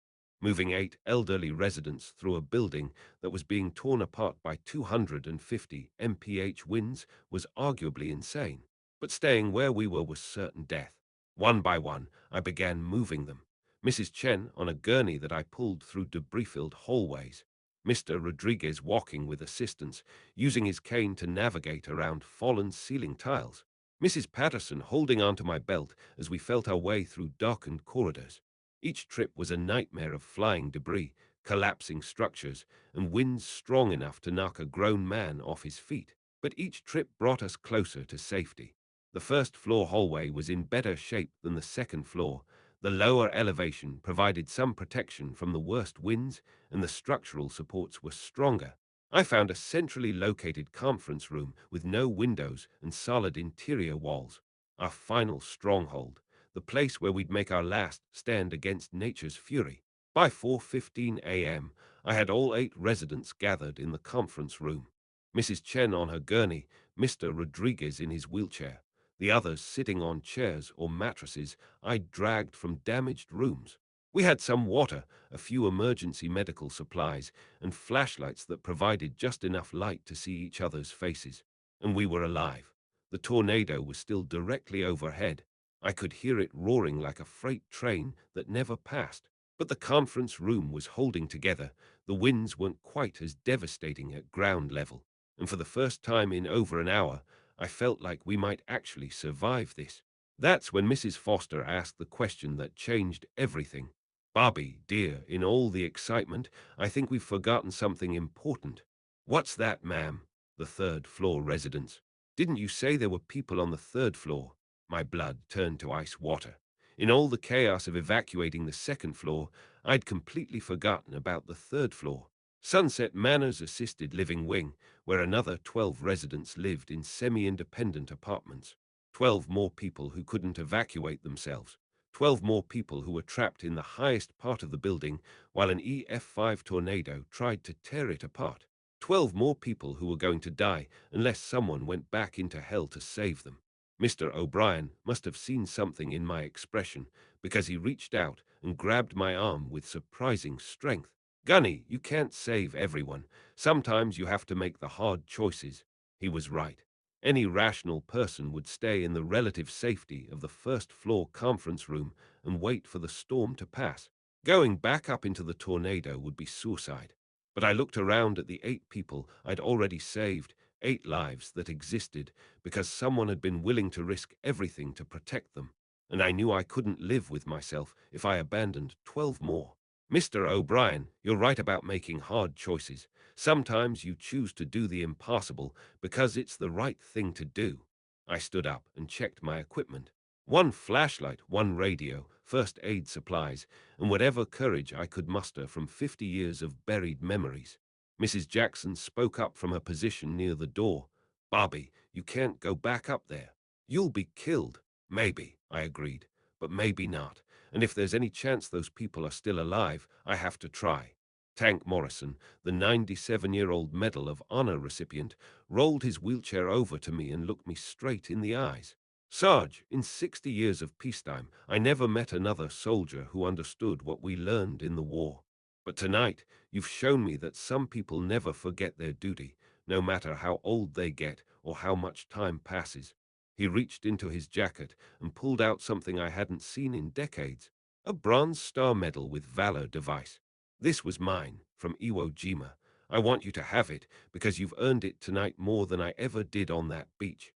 Moving 8 elderly residents through a building that was being torn apart by 250 mph winds was arguably insane, but staying where we were was certain death. One by one, I began moving them. Mrs. Chen on a gurney that I pulled through debris-filled hallways. Mr. Rodriguez walking with assistance, using his cane to navigate around fallen ceiling tiles. Mrs. Patterson holding onto my belt as we felt our way through darkened corridors. Each trip was a nightmare of flying debris, collapsing structures, and winds strong enough to knock a grown man off his feet. But each trip brought us closer to safety. The first floor hallway was in better shape than the second floor. The lower elevation provided some protection from the worst winds, and the structural supports were stronger. I found a centrally located conference room with no windows and solid interior walls. Our final stronghold, the place where we'd make our last stand against nature's fury. By 4:15 a.m., I had all 8 residents gathered in the conference room. Mrs. Chen on her gurney, Mr. Rodriguez in his wheelchair, the others sitting on chairs or mattresses I dragged from damaged rooms. We had some water, a few emergency medical supplies, and flashlights that provided just enough light to see each other's faces. And we were alive. The tornado was still directly overhead. I could hear it roaring like a freight train that never passed. But the conference room was holding together. The winds weren't quite as devastating at ground level. And for the first time in over an hour, I felt like we might actually survive this. That's when Mrs. Foster asked the question that changed everything. "Bobby, dear, in all the excitement, I think we've forgotten something important." "What's that, ma'am?" "The third floor residents. Didn't you say there were people on the third floor?" My blood turned to ice water. In all the chaos of evacuating the second floor, I'd completely forgotten about the third floor. Sunset Manor's assisted living wing, where another 12 residents lived in semi-independent apartments. 12 more people who couldn't evacuate themselves. 12 more people who were trapped in the highest part of the building while an EF5 tornado tried to tear it apart. 12 more people who were going to die unless someone went back into hell to save them. Mr. O'Brien must have seen something in my expression because he reached out and grabbed my arm with surprising strength. "Gunny, you can't save everyone. Sometimes you have to make the hard choices." He was right. Any rational person would stay in the relative safety of the first floor conference room and wait for the storm to pass. Going back up into the tornado would be suicide. But I looked around at the 8 people I'd already saved, 8 lives that existed because someone had been willing to risk everything to protect them. And I knew I couldn't live with myself if I abandoned 12 more. "Mr. O'Brien, you're right about making hard choices. Sometimes you choose to do the impossible because it's the right thing to do." I stood up and checked my equipment. 1 flashlight, 1 radio, first aid supplies, and whatever courage I could muster from 50 years of buried memories. Mrs. Jackson spoke up from her position near the door. "Bobby, you can't go back up there. You'll be killed." "Maybe," I agreed, "but maybe not. And if there's any chance those people are still alive, I have to try." Tank Morrison, the 97-year-old Medal of Honor recipient, rolled his wheelchair over to me and looked me straight in the eyes. "Sarge, in 60 years of peacetime, I never met another soldier who understood what we learned in the war. But tonight, you've shown me that some people never forget their duty, no matter how old they get or how much time passes." He reached into his jacket and pulled out something I hadn't seen in decades. A Bronze Star Medal with Valor device. This was mine, from Iwo Jima. I want you to have it, because you've earned it tonight more than I ever did on that beach.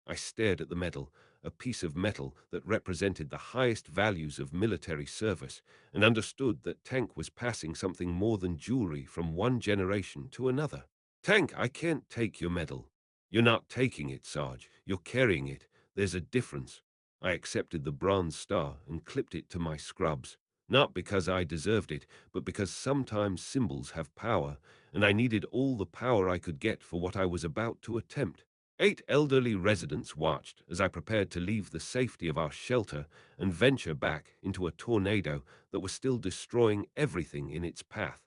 I stared at the medal, a piece of metal that represented the highest values of military service, and understood that Tank was passing something more than jewelry from one generation to another. Tank, I can't take your medal. You're not taking it, Sarge. You're carrying it. There's a difference. I accepted the Bronze Star and clipped it to my scrubs. Not because I deserved it, but because sometimes symbols have power, and I needed all the power I could get for what I was about to attempt. 8 elderly residents watched as I prepared to leave the safety of our shelter and venture back into a tornado that was still destroying everything in its path.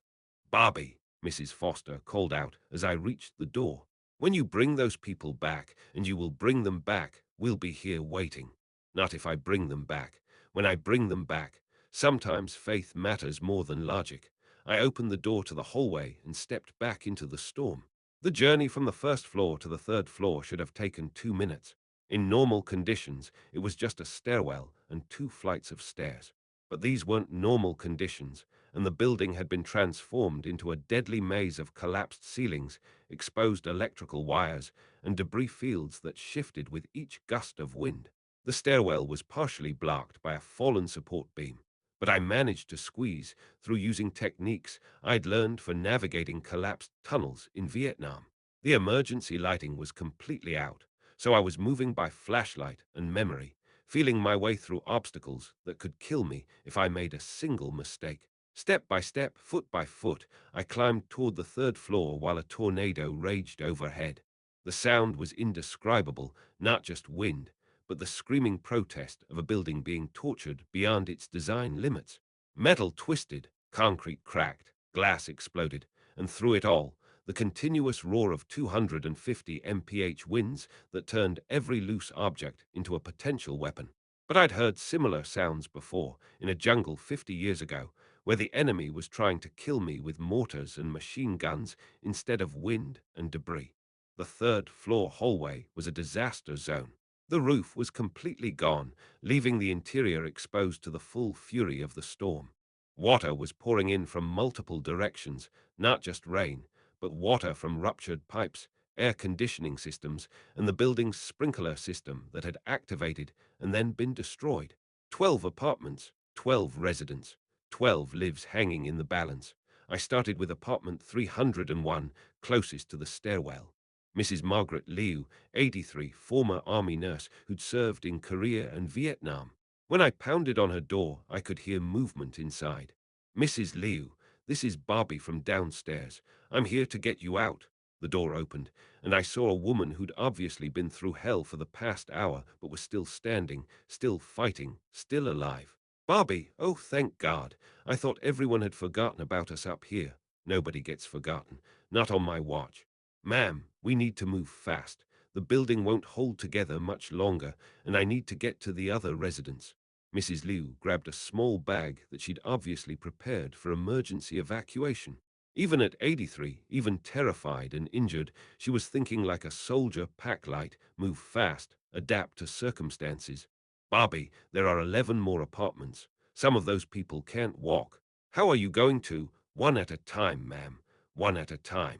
Bobby, Mrs. Foster called out as I reached the door. When you bring those people back, and you will bring them back, we'll be here waiting. Not if I bring them back. When I bring them back, sometimes faith matters more than logic. I opened the door to the hallway and stepped back into the storm. The journey from the first floor to the third floor should have taken 2 minutes. In normal conditions, it was just a stairwell and 2 flights of stairs. But these weren't normal conditions, and the building had been transformed into a deadly maze of collapsed ceilings, exposed electrical wires, and debris fields that shifted with each gust of wind. The stairwell was partially blocked by a fallen support beam, but I managed to squeeze through using techniques I'd learned for navigating collapsed tunnels in Vietnam. The emergency lighting was completely out, so I was moving by flashlight and memory, feeling my way through obstacles that could kill me if I made a single mistake. Step by step, foot by foot, I climbed toward the third floor while a tornado raged overhead. The sound was indescribable, not just wind, but the screaming protest of a building being tortured beyond its design limits. Metal twisted, concrete cracked, glass exploded, and through it all, the continuous roar of 250 mph winds that turned every loose object into a potential weapon. But I'd heard similar sounds before, in a jungle 50 years ago, where the enemy was trying to kill me with mortars and machine guns instead of wind and debris. The third floor hallway was a disaster zone. The roof was completely gone, leaving the interior exposed to the full fury of the storm. Water was pouring in from multiple directions, not just rain, but water from ruptured pipes, air conditioning systems, and the building's sprinkler system that had activated and then been destroyed. 12 apartments, 12 residents, 12 lives hanging in the balance. I started with apartment 301, closest to the stairwell. Mrs. Margaret Liu, 83, former Army nurse who'd served in Korea and Vietnam. When I pounded on her door, I could hear movement inside. Mrs. Liu, this is Bobby from downstairs. I'm here to get you out. The door opened, and I saw a woman who'd obviously been through hell for the past hour, but was still standing, still fighting, still alive. Bobby, oh thank God. I thought everyone had forgotten about us up here. Nobody gets forgotten, not on my watch. Ma'am, we need to move fast. The building won't hold together much longer, and I need to get to the other residents. Mrs. Liu grabbed a small bag that she'd obviously prepared for emergency evacuation. Even at 83, even terrified and injured, she was thinking like a soldier: pack light, move fast, adapt to circumstances. Bobby, there are 11 more apartments. Some of those people can't walk. How are you going to? One at a time, ma'am. One at a time.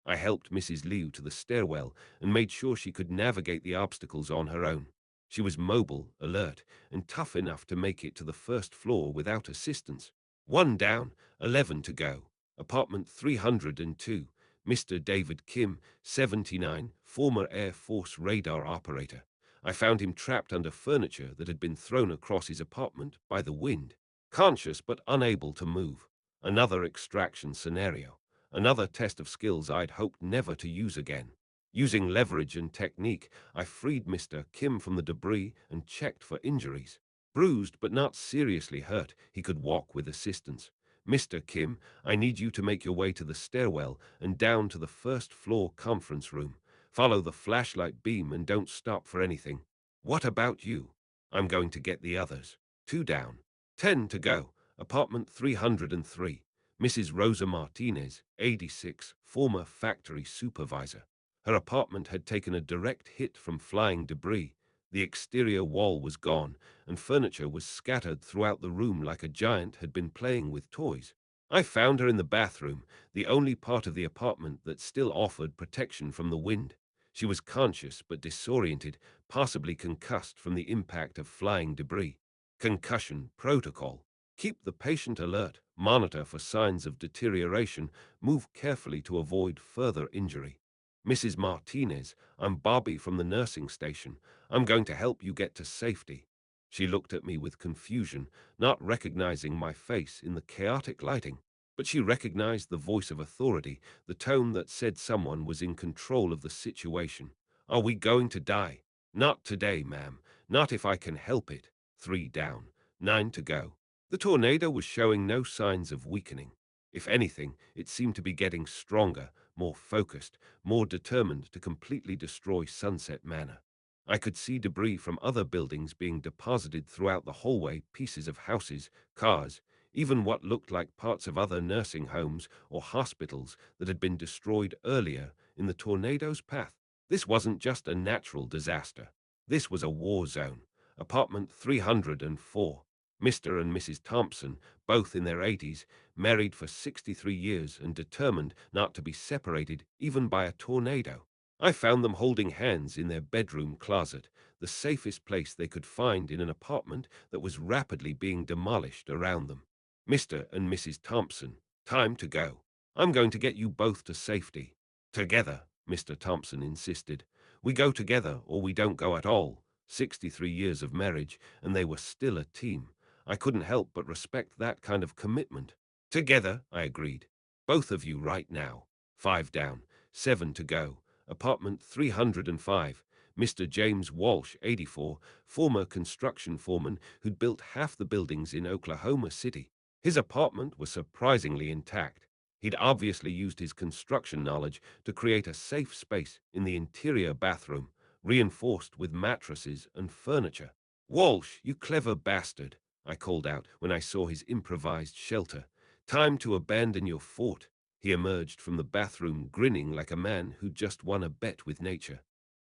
I helped Mrs. Liu to the stairwell and made sure she could navigate the obstacles on her own. She was mobile, alert, and tough enough to make it to the first floor without assistance. One down, 11 to go. Apartment 302. Mr. David Kim, 79, former Air Force radar operator. I found him trapped under furniture that had been thrown across his apartment by the wind. Conscious but unable to move. Another extraction scenario. Another test of skills I'd hoped never to use again. Using leverage and technique, I freed Mr. Kim from the debris and checked for injuries. Bruised but not seriously hurt, he could walk with assistance. Mr. Kim, I need you to make your way to the stairwell and down to the first floor conference room. Follow the flashlight beam and don't stop for anything. What about you? I'm going to get the others. 2 down. 10 to go. Apartment 303. Mrs. Rosa Martinez, 86, former factory supervisor. Her apartment had taken a direct hit from flying debris. The exterior wall was gone, and furniture was scattered throughout the room like a giant had been playing with toys. I found her in the bathroom, the only part of the apartment that still offered protection from the wind. She was conscious but disoriented, possibly concussed from the impact of flying debris. Concussion protocol. Keep the patient alert, monitor for signs of deterioration, move carefully to avoid further injury. Mrs. Martinez, I'm Bobby from the nursing station. I'm going to help you get to safety. She looked at me with confusion, not recognizing my face in the chaotic lighting. But she recognized the voice of authority, the tone that said someone was in control of the situation. Are we going to die? Not today, ma'am. Not if I can help it. 3 down, 9 to go. The tornado was showing no signs of weakening. If anything, it seemed to be getting stronger, more focused, more determined to completely destroy Sunset Manor. I could see debris from other buildings being deposited throughout the hallway, pieces of houses, cars, even what looked like parts of other nursing homes or hospitals that had been destroyed earlier in the tornado's path. This wasn't just a natural disaster. This was a war zone. Apartment 304. Mr. and Mrs. Thompson, both in their 80s, married for 63 years and determined not to be separated even by a tornado. I found them holding hands in their bedroom closet, the safest place they could find in an apartment that was rapidly being demolished around them. Mr. and Mrs. Thompson, time to go. I'm going to get you both to safety. Together, Mr. Thompson insisted. We go together or we don't go at all. 63 years of marriage, and they were still a team. I couldn't help but respect that kind of commitment. Together, I agreed. Both of you right now. 5 down, 7 to go. Apartment 305. Mr. James Walsh, 84, former construction foreman who'd built half the buildings in Oklahoma City. His apartment was surprisingly intact. He'd obviously used his construction knowledge to create a safe space in the interior bathroom, reinforced with mattresses and furniture. "Walsh, you clever bastard," I called out when I saw his improvised shelter. "Time to abandon your fort." He emerged from the bathroom grinning like a man who'd just won a bet with nature.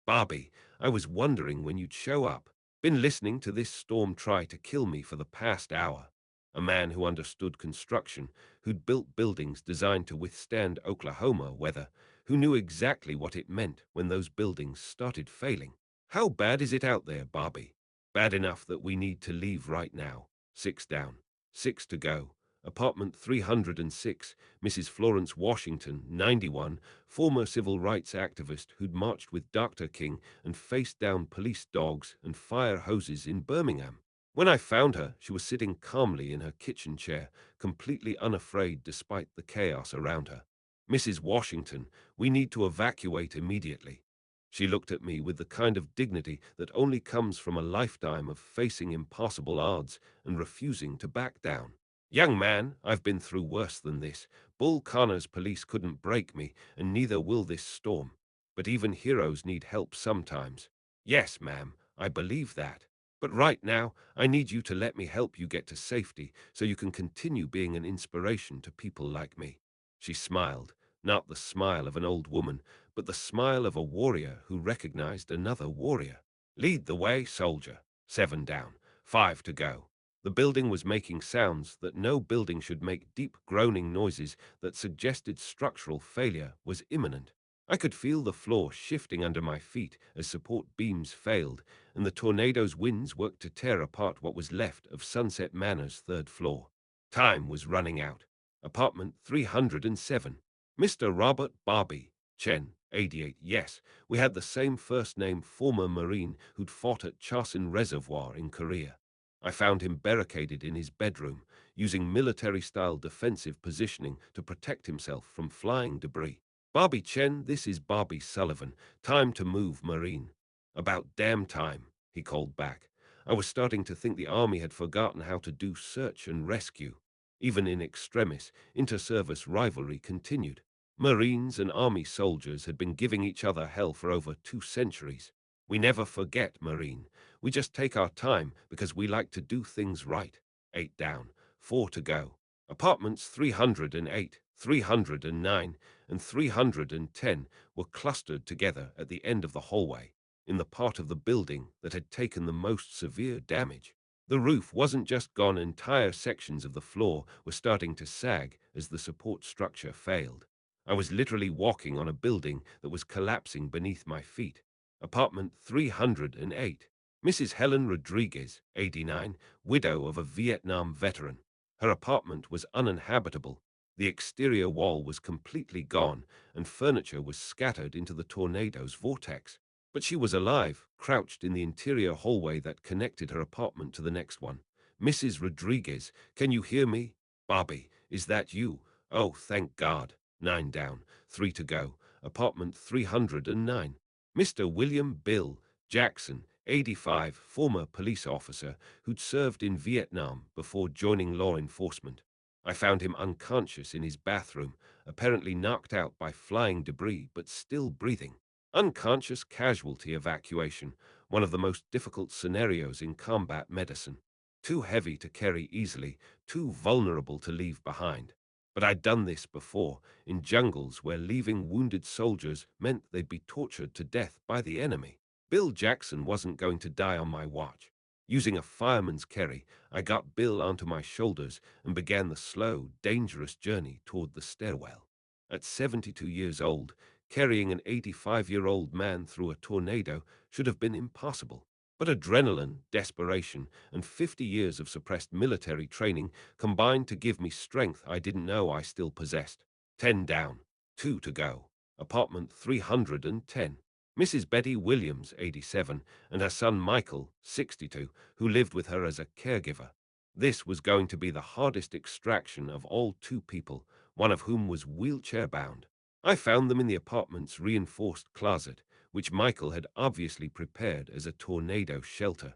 "Bobby, I was wondering when you'd show up. Been listening to this storm try to kill me for the past hour." A man who understood construction, who'd built buildings designed to withstand Oklahoma weather, who knew exactly what it meant when those buildings started failing. "How bad is it out there, Bobby?" "Bad enough that we need to leave right now." 6 down, 6 to go. Apartment 306, Mrs. Florence Washington, 91, former civil rights activist who'd marched with Dr. King and faced down police dogs and fire hoses in Birmingham. When I found her, she was sitting calmly in her kitchen chair, completely unafraid despite the chaos around her. "Mrs. Washington, we need to evacuate immediately." She looked at me with the kind of dignity that only comes from a lifetime of facing impossible odds and refusing to back down. "Young man, I've been through worse than this. Bull Connor's police couldn't break me, and neither will this storm. But even heroes need help sometimes." "Yes, ma'am, I believe that. But right now, I need you to let me help you get to safety so you can continue being an inspiration to people like me." She smiled, not the smile of an old woman, but the smile of a warrior who recognized another warrior. "Lead the way, soldier." 7 down, 5 to go. The building was making sounds that no building should make, deep groaning noises that suggested structural failure was imminent. I could feel the floor shifting under my feet as support beams failed, and the tornado's winds worked to tear apart what was left of Sunset Manor's third floor. Time was running out. Apartment 307. Mr. Robert Bobby Chen, 88. Yes, we had the same first name, former Marine who'd fought at Chosin Reservoir in Korea. I found him barricaded in his bedroom, using military-style defensive positioning to protect himself from flying debris. "Bobby Chen, this is Bobby Sullivan. Time to move, Marine." "About damn time," he called back. I was starting to think the army had forgotten how to do search and rescue. Even in extremis, inter-service rivalry continued. Marines and army soldiers had been giving each other hell for over 2 centuries. We never forget, Marine. We just take our time because we like to do things right. 8 down, 4 to go. Apartments 308, 309, and 310 were clustered together at the end of the hallway. in the part of the building that had taken the most severe damage. The roof wasn't just gone, entire sections of the floor were starting to sag as the support structure failed. I was literally walking on a building that was collapsing beneath my feet. Apartment 308. Mrs. Helen Rodriguez, 89, widow of a Vietnam veteran. Her apartment was uninhabitable. The exterior wall was completely gone, and furniture was scattered into the tornado's vortex. But she was alive, crouched in the interior hallway that connected her apartment to the next one. Mrs. Rodriguez, can you hear me? Bobby, is that you? Oh, thank God. 9 down, 3 to go. Apartment 309. Mr. William Bill Jackson, 85, former police officer who'd served in Vietnam before joining law enforcement. I found him unconscious in his bathroom, apparently knocked out by flying debris but still breathing. Unconscious casualty evacuation, one of the most difficult scenarios in combat medicine. Too heavy to carry easily, too vulnerable to leave behind. But I'd done this before, in jungles where leaving wounded soldiers meant they'd be tortured to death by the enemy. Bill Jackson wasn't going to die on my watch. Using a fireman's carry, I got Bill onto my shoulders and began the slow, dangerous journey toward the stairwell. At 72 years old, carrying an 85-year-old man through a tornado should have been impossible. But adrenaline, desperation, and 50 years of suppressed military training combined to give me strength I didn't know I still possessed. 10 down, 2 to go. Apartment 310. Mrs. Betty Williams, 87, and her son Michael, 62, who lived with her as a caregiver. This was going to be the hardest extraction of all two people, one of whom was wheelchair-bound. I found them in the apartment's reinforced closet, which Michael had obviously prepared as a tornado shelter.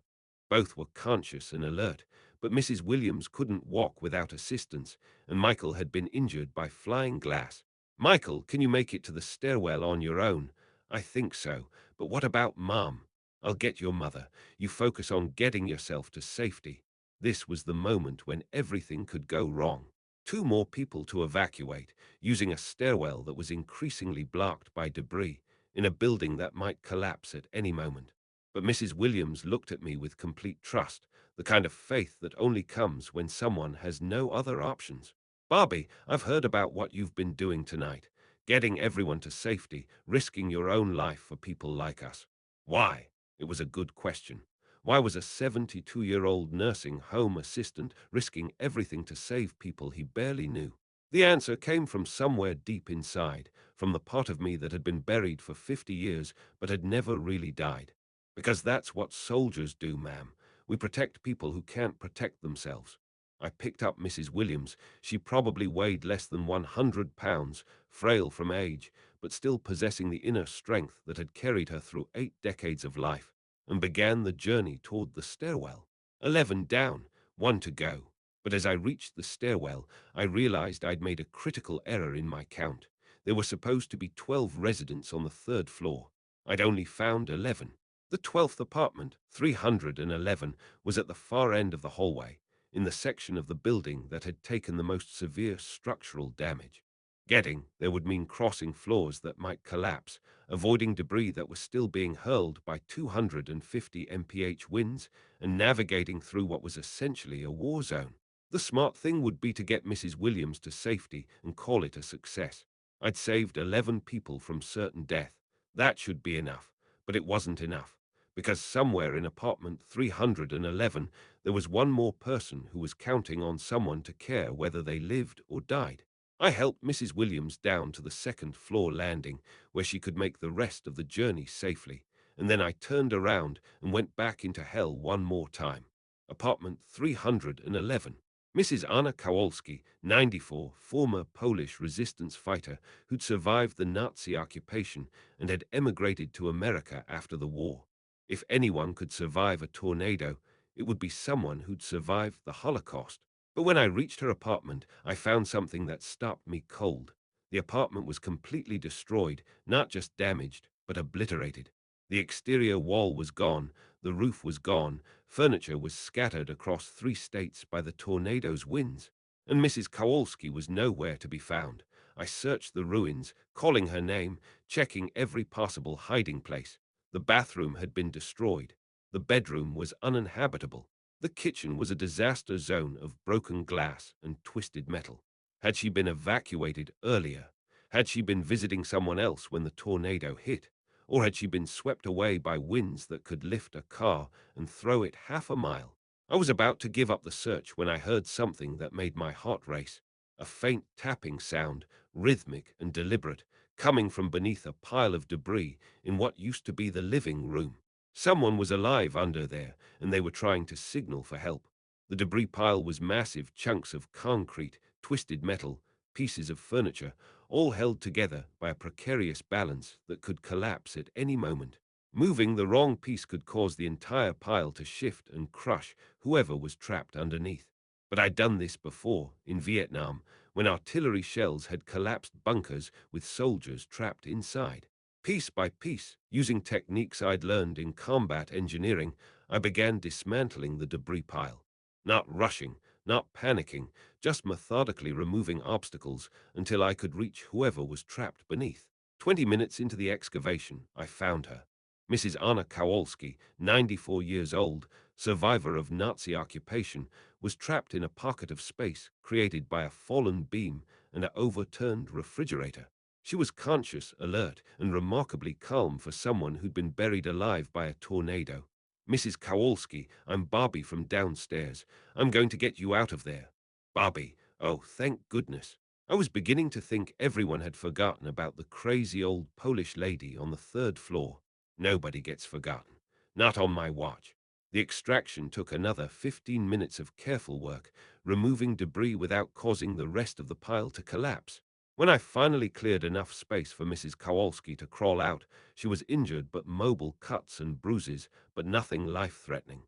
Both were conscious and alert, but Mrs. Williams couldn't walk without assistance, and Michael had been injured by flying glass. Michael, can you make it to the stairwell on your own? I think so, but what about Mom? I'll get your mother. You focus on getting yourself to safety. This was the moment when everything could go wrong. Two more people to evacuate, using a stairwell that was increasingly blocked by debris, in a building that might collapse at any moment. But Mrs. Williams looked at me with complete trust, the kind of faith that only comes when someone has no other options. Bobby, I've heard about what you've been doing tonight, getting everyone to safety, risking your own life for people like us. Why? It was a good question. Why was a 72-year-old nursing home assistant risking everything to save people he barely knew? The answer came from somewhere deep inside, from the part of me that had been buried for 50 years but had never really died. Because that's what soldiers do, ma'am. We protect people who can't protect themselves. I picked up Mrs. Williams. She probably weighed less than 100 pounds, frail from age, but still possessing the inner strength that had carried her through 8 decades of life, and began the journey toward the stairwell. 11 down, 1 to go. But as I reached the stairwell, I realized I'd made a critical error in my count. There were supposed to be 12 residents on the 3rd floor. I'd only found 11. The 12th apartment, 311, was at the far end of the hallway, in the section of the building that had taken the most severe structural damage. Getting there would mean crossing floors that might collapse, avoiding debris that was still being hurled by 250 mph winds, and navigating through what was essentially a war zone. The smart thing would be to get Mrs. Williams to safety and call it a success. I'd saved 11 people from certain death. That should be enough, but it wasn't enough, because somewhere in apartment 311 there was one more person who was counting on someone to care whether they lived or died. I helped Mrs. Williams down to the 2nd floor landing, where she could make the rest of the journey safely, and then I turned around and went back into hell one more time. Apartment 311. Mrs. Anna Kowalski, 94, former Polish resistance fighter who'd survived the Nazi occupation and had emigrated to America after the war. If anyone could survive a tornado, it would be someone who'd survived the Holocaust. But when I reached her apartment, I found something that stopped me cold. The apartment was completely destroyed, not just damaged, but obliterated. The exterior wall was gone, the roof was gone, furniture was scattered across 3 states by the tornado's winds, and Mrs. Kowalski was nowhere to be found. I searched the ruins, calling her name, checking every possible hiding place. The bathroom had been destroyed. The bedroom was uninhabitable. The kitchen was a disaster zone of broken glass and twisted metal. Had she been evacuated earlier? Had she been visiting someone else when the tornado hit? Or had she been swept away by winds that could lift a car and throw it half a mile? I was about to give up the search when I heard something that made my heart race. A faint tapping sound, rhythmic and deliberate, coming from beneath a pile of debris in what used to be the living room. Someone was alive under there, and they were trying to signal for help. The debris pile was massive chunks of concrete, twisted metal, pieces of furniture, all held together by a precarious balance that could collapse at any moment. Moving the wrong piece could cause the entire pile to shift and crush whoever was trapped underneath. But I'd done this before, in Vietnam, when artillery shells had collapsed bunkers with soldiers trapped inside. Piece by piece, using techniques I'd learned in combat engineering, I began dismantling the debris pile. Not rushing, not panicking, just methodically removing obstacles until I could reach whoever was trapped beneath. 20 minutes into the excavation, I found her. Mrs. Anna Kowalski, 94 years old, survivor of Nazi occupation, was trapped in a pocket of space created by a fallen beam and an overturned refrigerator. She was conscious, alert, and remarkably calm for someone who'd been buried alive by a tornado. Mrs. Kowalski, I'm Bobby from downstairs. I'm going to get you out of there. Bobby, oh, thank goodness. I was beginning to think everyone had forgotten about the crazy old Polish lady on the third floor. Nobody gets forgotten. Not on my watch. The extraction took another 15 minutes of careful work, removing debris without causing the rest of the pile to collapse. When I finally cleared enough space for Mrs. Kowalski to crawl out, she was injured but mobile, cuts and bruises, but nothing life-threatening.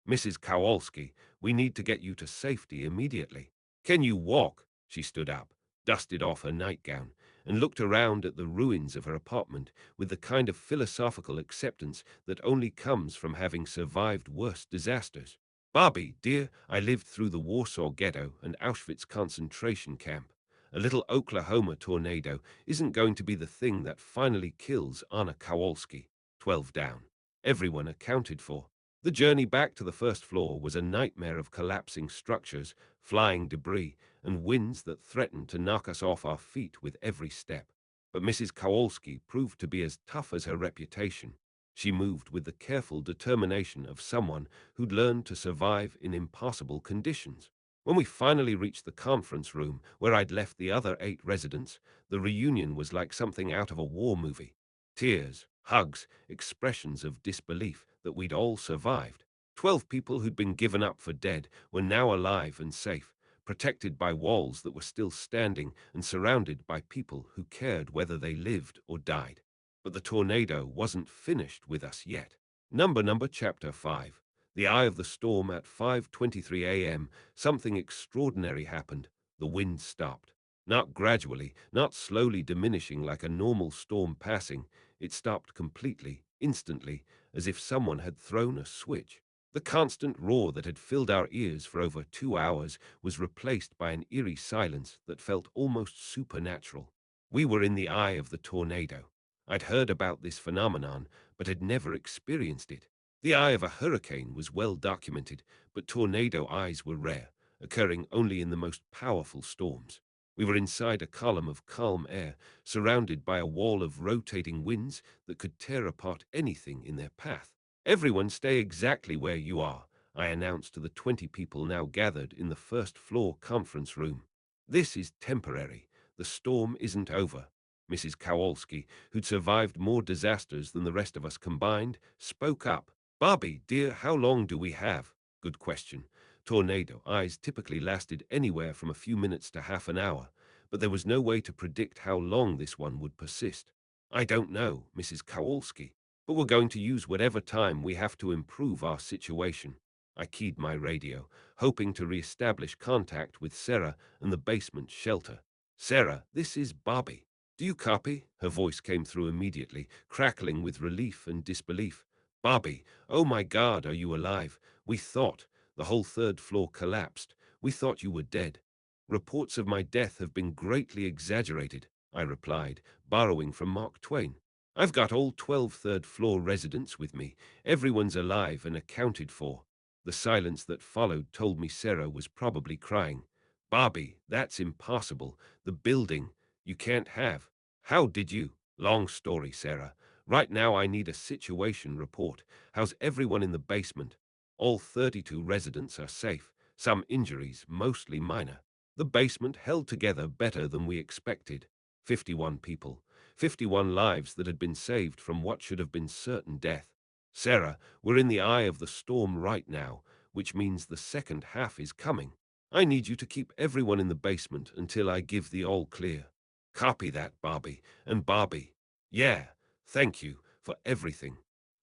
Mrs. Kowalski, we need to get you to safety immediately. Can you walk? She stood up, dusted off her nightgown, and looked around at the ruins of her apartment with the kind of philosophical acceptance that only comes from having survived worse disasters. Bobby, dear, I lived through the Warsaw Ghetto and Auschwitz concentration camp. A little Oklahoma tornado isn't going to be the thing that finally kills Anna Kowalski. 12 down. Everyone accounted for. The journey back to the first floor was a nightmare of collapsing structures, flying debris, and winds that threatened to knock us off our feet with every step. But Mrs. Kowalski proved to be as tough as her reputation. She moved with the careful determination of someone who'd learned to survive in impossible conditions. When we finally reached the conference room where I'd left the other 8 residents, the reunion was like something out of a war movie. Tears, hugs, expressions of disbelief that we'd all survived. 12 people who'd been given up for dead were now alive and safe, protected by walls that were still standing and surrounded by people who cared whether they lived or died. But the tornado wasn't finished with us yet. Number chapter 5. The eye of the storm at 5:23 a.m. Something extraordinary happened. The wind stopped. Not gradually, not slowly diminishing like a normal storm passing. It stopped completely, instantly, as if someone had thrown a switch. The constant roar that had filled our ears for over 2 hours was replaced by an eerie silence that felt almost supernatural. We were in the eye of the tornado. I'd heard about this phenomenon, but had never experienced it. The eye of a hurricane was well documented, but tornado eyes were rare, occurring only in the most powerful storms. We were inside a column of calm air, surrounded by a wall of rotating winds that could tear apart anything in their path. Everyone stay exactly where you are, I announced to the 20 people now gathered in the first floor conference room. This is temporary. The storm isn't over. Mrs. Kowalski, who'd survived more disasters than the rest of us combined, spoke up. Bobby, dear, how long do we have? Good question. Tornado eyes typically lasted anywhere from a few minutes to half an hour, but there was no way to predict how long this one would persist. I don't know, Mrs. Kowalski, but we're going to use whatever time we have to improve our situation. I keyed my radio, hoping to re-establish contact with Sarah and the basement shelter. Sarah, this is Bobby. Do you copy? Her voice came through immediately, crackling with relief and disbelief. Bobby, oh my God, are you alive? We thought. The whole third floor collapsed. We thought you were dead. Reports of my death have been greatly exaggerated, I replied, borrowing from Mark Twain. I've got all 12 third-floor residents with me. Everyone's alive and accounted for. The silence that followed told me Sarah was probably crying. Bobby, that's impossible. The building, you can't have. How did you? Long story, Sarah. Right now I need a situation report. How's everyone in the basement? All 32 residents are safe. Some injuries, mostly minor. The basement held together better than we expected. 51 people. 51 lives that had been saved from what should have been certain death. Sarah, we're in the eye of the storm right now, which means the second half is coming. I need you to keep everyone in the basement until I give the all clear. Copy that, Bobby. And Bobby, yeah, thank you for everything.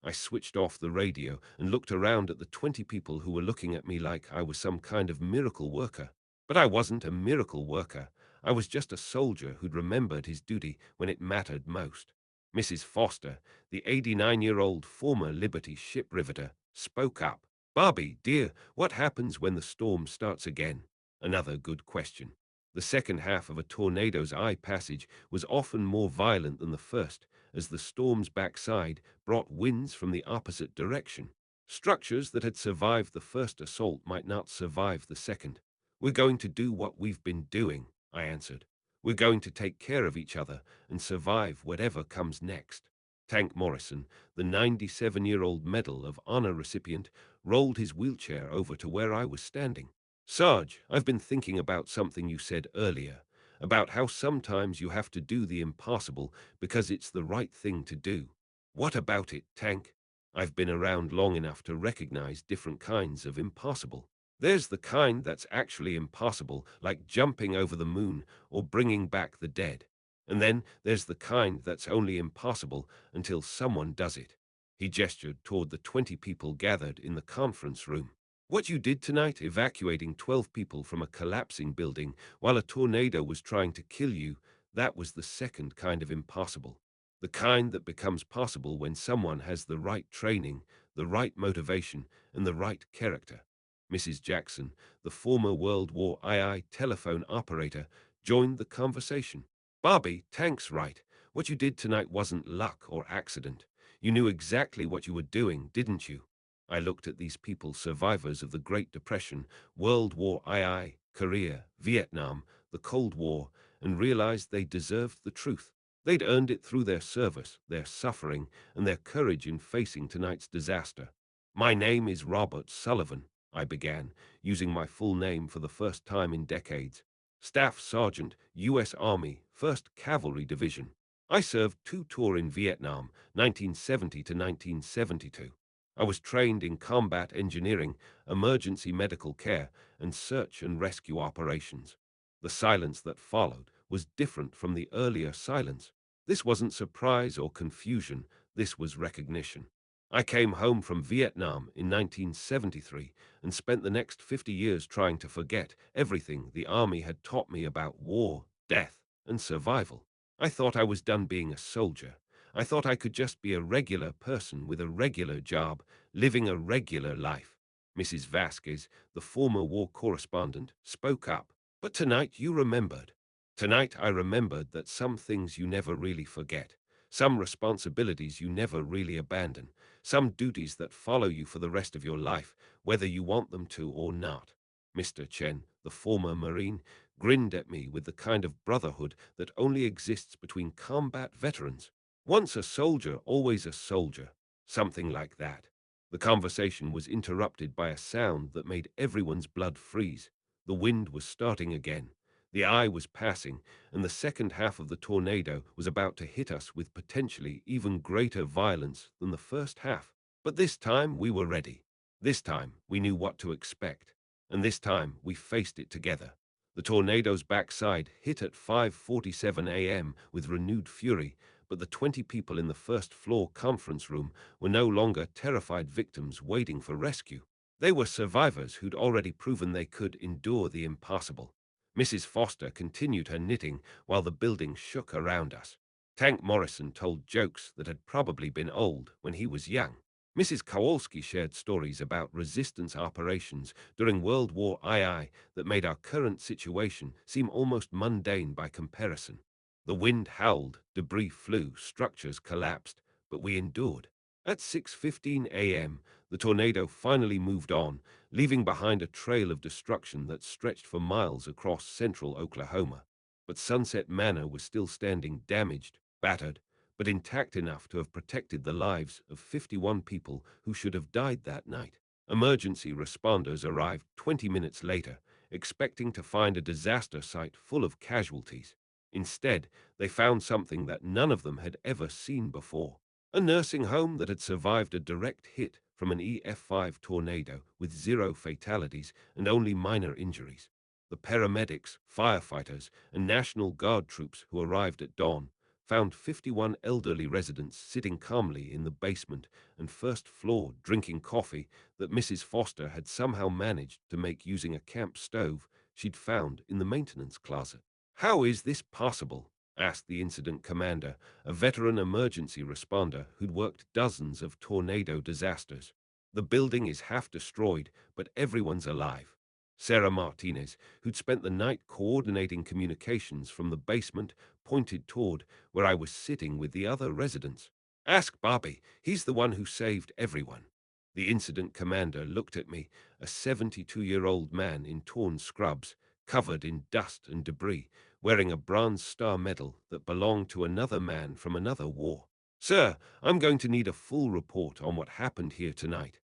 I switched off the radio and looked around at the 20 people who were looking at me like I was some kind of miracle worker. But I wasn't a miracle worker. I was just a soldier who'd remembered his duty when it mattered most. Mrs. Foster, the 89-year-old former Liberty ship riveter, spoke up. Bobby, dear, what happens when the storm starts again? Another good question. The second half of a tornado's eye passage was often more violent than the first, as the storm's backside brought winds from the opposite direction. Structures that had survived the first assault might not survive the second. We're going to do what we've been doing, I answered. We're going to take care of each other and survive whatever comes next. Tank Morrison, the 97-year-old Medal of Honor recipient, rolled his wheelchair over to where I was standing. Sarge, I've been thinking about something you said earlier, about how sometimes you have to do the impossible because it's the right thing to do. What about it, Tank? I've been around long enough to recognize different kinds of impossible. There's the kind that's actually impossible, like jumping over the moon or bringing back the dead. And then there's the kind that's only impossible until someone does it. He gestured toward the 20 people gathered in the conference room. What you did tonight, evacuating 12 people from a collapsing building while a tornado was trying to kill you, that was the second kind of impossible. The kind that becomes possible when someone has the right training, the right motivation, and the right character. Mrs. Jackson, the former World War II telephone operator, joined the conversation. Bobby, Tank's right. What you did tonight wasn't luck or accident. You knew exactly what you were doing, didn't you? I looked at these people, survivors of the Great Depression, World War II, Korea, Vietnam, the Cold War, and realized they deserved the truth. They'd earned it through their service, their suffering, and their courage in facing tonight's disaster. My name is Robert Sullivan, I began, using my full name for the first time in decades. Staff Sergeant, U.S. Army, 1st Cavalry Division. I served 2 tours in Vietnam, 1970 to 1972. I was trained in combat engineering, emergency medical care, and search and rescue operations. The silence that followed was different from the earlier silence. This wasn't surprise or confusion, this was recognition. I came home from Vietnam in 1973 and spent the next 50 years trying to forget everything the Army had taught me about war, death, and survival. I thought I was done being a soldier. I thought I could just be a regular person with a regular job, living a regular life. Mrs. Vasquez, the former war correspondent, spoke up. But tonight you remembered. Tonight I remembered that some things you never really forget, some responsibilities you never really abandon, some duties that follow you for the rest of your life, whether you want them to or not. Mr. Chen, the former Marine, grinned at me with the kind of brotherhood that only exists between combat veterans. Once a soldier, always a soldier. Something like that. The conversation was interrupted by a sound that made everyone's blood freeze. The wind was starting again. The eye was passing, and the second half of the tornado was about to hit us with potentially even greater violence than the first half. But this time we were ready. This time we knew what to expect. And this time we faced it together. The tornado's backside hit at 5:47 a.m. with renewed fury, but the 20 people in the first floor conference room were no longer terrified victims waiting for rescue. They were survivors who'd already proven they could endure the impossible. Mrs. Foster continued her knitting while the building shook around us. Tank Morrison told jokes that had probably been old when he was young. Mrs. Kowalski shared stories about resistance operations during World War II that made our current situation seem almost mundane by comparison. The wind howled, debris flew, structures collapsed, but we endured. At 6:15 a.m., the tornado finally moved on, leaving behind a trail of destruction that stretched for miles across central Oklahoma. But Sunset Manor was still standing, damaged, battered, but intact enough to have protected the lives of 51 people who should have died that night. Emergency responders arrived 20 minutes later, expecting to find a disaster site full of casualties. Instead, they found something that none of them had ever seen before. A nursing home that had survived a direct hit from an EF5 tornado with zero fatalities and only minor injuries. The paramedics, firefighters, and National Guard troops who arrived at dawn found 51 elderly residents sitting calmly in the basement and first floor drinking coffee that Mrs. Foster had somehow managed to make using a camp stove she'd found in the maintenance closet. "How is this possible?" asked the incident commander, a veteran emergency responder who'd worked dozens of tornado disasters. "The building is half destroyed, but everyone's alive." Sarah Martinez, who'd spent the night coordinating communications from the basement, pointed toward where I was sitting with the other residents. "Ask Bobby. He's the one who saved everyone." The incident commander looked at me, a 72-year-old man in torn scrubs, covered in dust and debris, wearing a Bronze Star medal that belonged to another man from another war. "Sir, I'm going to need a full report on what happened here tonight."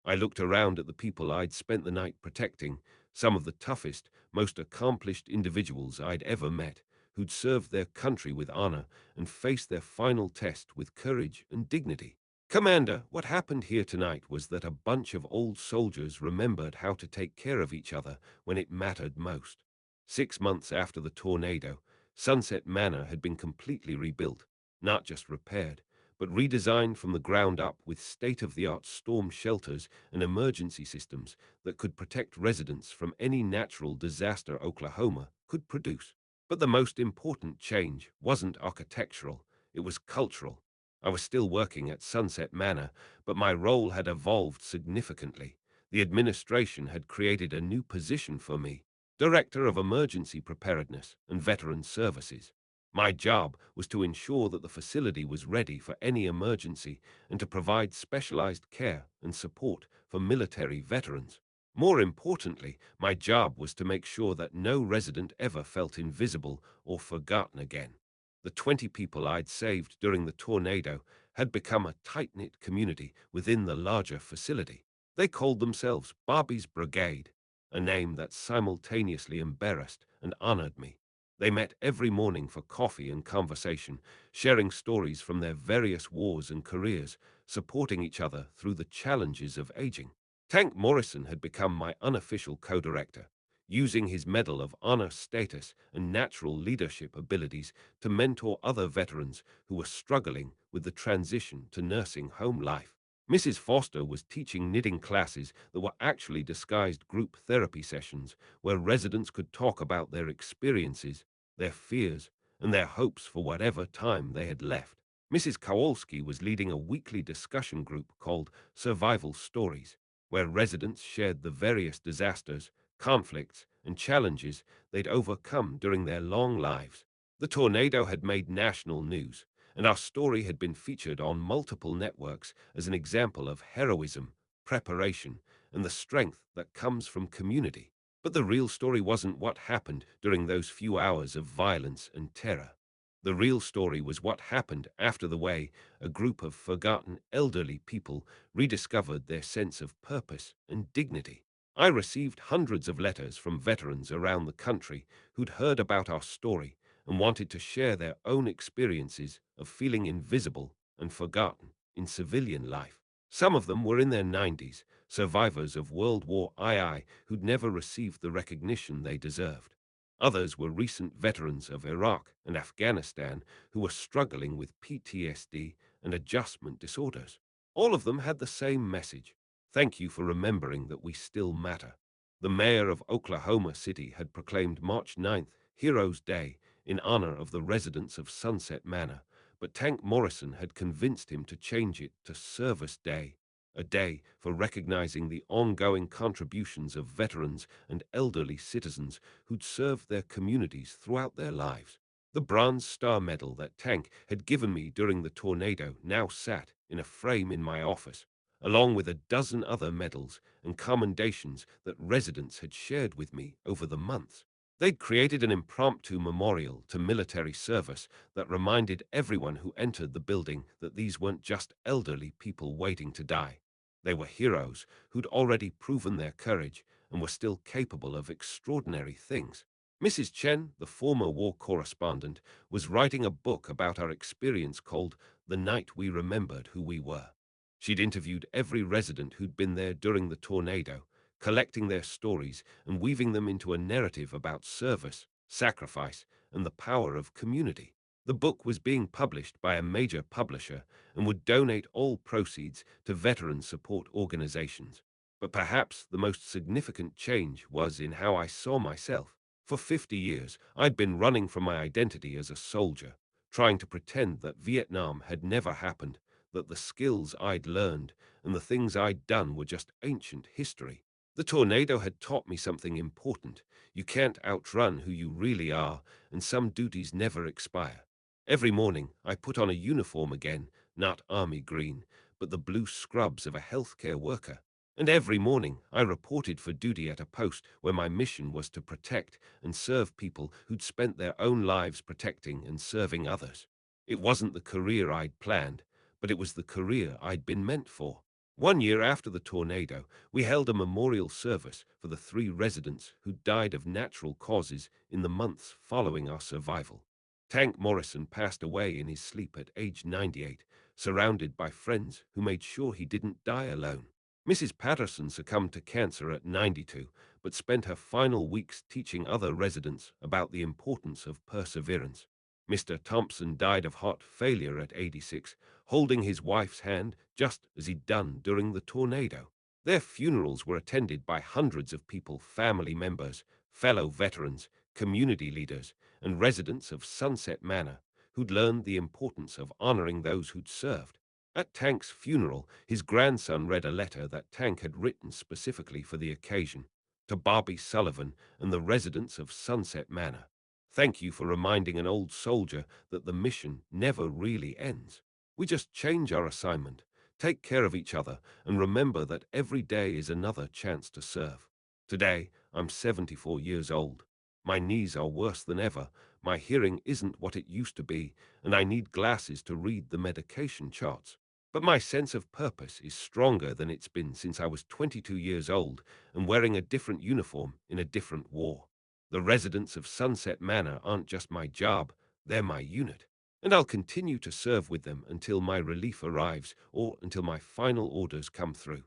I looked around at the people I'd spent the night protecting, some of the toughest, most accomplished individuals I'd ever met, who'd served their country with honor and faced their final test with courage and dignity. "Commander, what happened here tonight was that a bunch of old soldiers remembered how to take care of each other when it mattered most. 6 months after the tornado, Sunset Manor had been completely rebuilt, not just repaired, but redesigned from the ground up with state-of-the-art storm shelters and emergency systems that could protect residents from any natural disaster Oklahoma could produce. But the most important change wasn't architectural, it was cultural. I was still working at Sunset Manor, but my role had evolved significantly. The administration had created a new position for me, Director of Emergency Preparedness and Veteran Services. My job was to ensure that the facility was ready for any emergency and to provide specialized care and support for military veterans. More importantly, my job was to make sure that no resident ever felt invisible or forgotten again. The 20 people I'd saved during the tornado had become a tight-knit community within the larger facility. They called themselves Bobby's Brigade, a name that simultaneously embarrassed and honored me. They met every morning for coffee and conversation, sharing stories from their various wars and careers, supporting each other through the challenges of aging. Tank Morrison had become my unofficial co-director, using his Medal of Honor status and natural leadership abilities to mentor other veterans who were struggling with the transition to nursing home life. Mrs. Foster was teaching knitting classes that were actually disguised group therapy sessions where residents could talk about their experiences, their fears, and their hopes for whatever time they had left. Mrs. Kowalski was leading a weekly discussion group called Survival Stories, where residents shared the various disasters, conflicts, and challenges they'd overcome during their long lives. The tornado had made national news, and our story had been featured on multiple networks as an example of heroism, preparation, and the strength that comes from community. But the real story wasn't what happened during those few hours of violence and terror. The real story was what happened after the way a group of forgotten elderly people rediscovered their sense of purpose and dignity. I received hundreds of letters from veterans around the country who'd heard about our story and wanted to share their own experiences of feeling invisible and forgotten in civilian life. Some of them were in their 90s, survivors of World War II who'd never received the recognition they deserved. Others were recent veterans of Iraq and Afghanistan who were struggling with PTSD and adjustment disorders. All of them had the same message: "Thank you for remembering that we still matter." The mayor of Oklahoma City had proclaimed March 9th Heroes Day in honor of the residents of Sunset Manor, but Tank Morrison had convinced him to change it to Service Day, a day for recognizing the ongoing contributions of veterans and elderly citizens who'd served their communities throughout their lives. The Bronze Star Medal that Tank had given me during the tornado now sat in a frame in my office, along with a dozen other medals and commendations that residents had shared with me over the months. They'd created an impromptu memorial to military service that reminded everyone who entered the building that these weren't just elderly people waiting to die. They were heroes who'd already proven their courage and were still capable of extraordinary things. Mrs. Chen, the former war correspondent, was writing a book about our experience called The Night We Remembered Who We Were. She'd interviewed every resident who'd been there during the tornado, collecting their stories and weaving them into a narrative about service, sacrifice, and the power of community. The book was being published by a major publisher and would donate all proceeds to veteran support organizations. But perhaps the most significant change was in how I saw myself. For 50 years, I'd been running from my identity as a soldier, trying to pretend that Vietnam had never happened, that the skills I'd learned and the things I'd done were just ancient history. The tornado had taught me something important. You can't outrun who you really are, and some duties never expire. Every morning, I put on a uniform again, not army green, but the blue scrubs of a healthcare worker. And every morning, I reported for duty at a post where my mission was to protect and serve people who'd spent their own lives protecting and serving others. It wasn't the career I'd planned, but it was the career I'd been meant for. One year after the tornado, we held a memorial service for the 3 residents who died of natural causes in the months following our survival. Tank Morrison passed away in his sleep at age 98, surrounded by friends who made sure he didn't die alone. Mrs. Patterson succumbed to cancer at 92, but spent her final weeks teaching other residents about the importance of perseverance. Mr. Thompson died of heart failure at 86, holding his wife's hand just as he'd done during the tornado. Their funerals were attended by hundreds of people, family members, fellow veterans, community leaders, and residents of Sunset Manor who'd learned the importance of honoring those who'd served. At Tank's funeral, his grandson read a letter that Tank had written specifically for the occasion to Bobby Sullivan and the residents of Sunset Manor. Thank you for reminding an old soldier that the mission never really ends. We just change our assignment, take care of each other, and remember that every day is another chance to serve. Today, I'm 74 years old. My knees are worse than ever, my hearing isn't what it used to be, and I need glasses to read the medication charts. But my sense of purpose is stronger than it's been since I was 22 years old and wearing a different uniform in a different war. The residents of Sunset Manor aren't just my job, they're my unit. And I'll continue to serve with them until my relief arrives or until my final orders come through.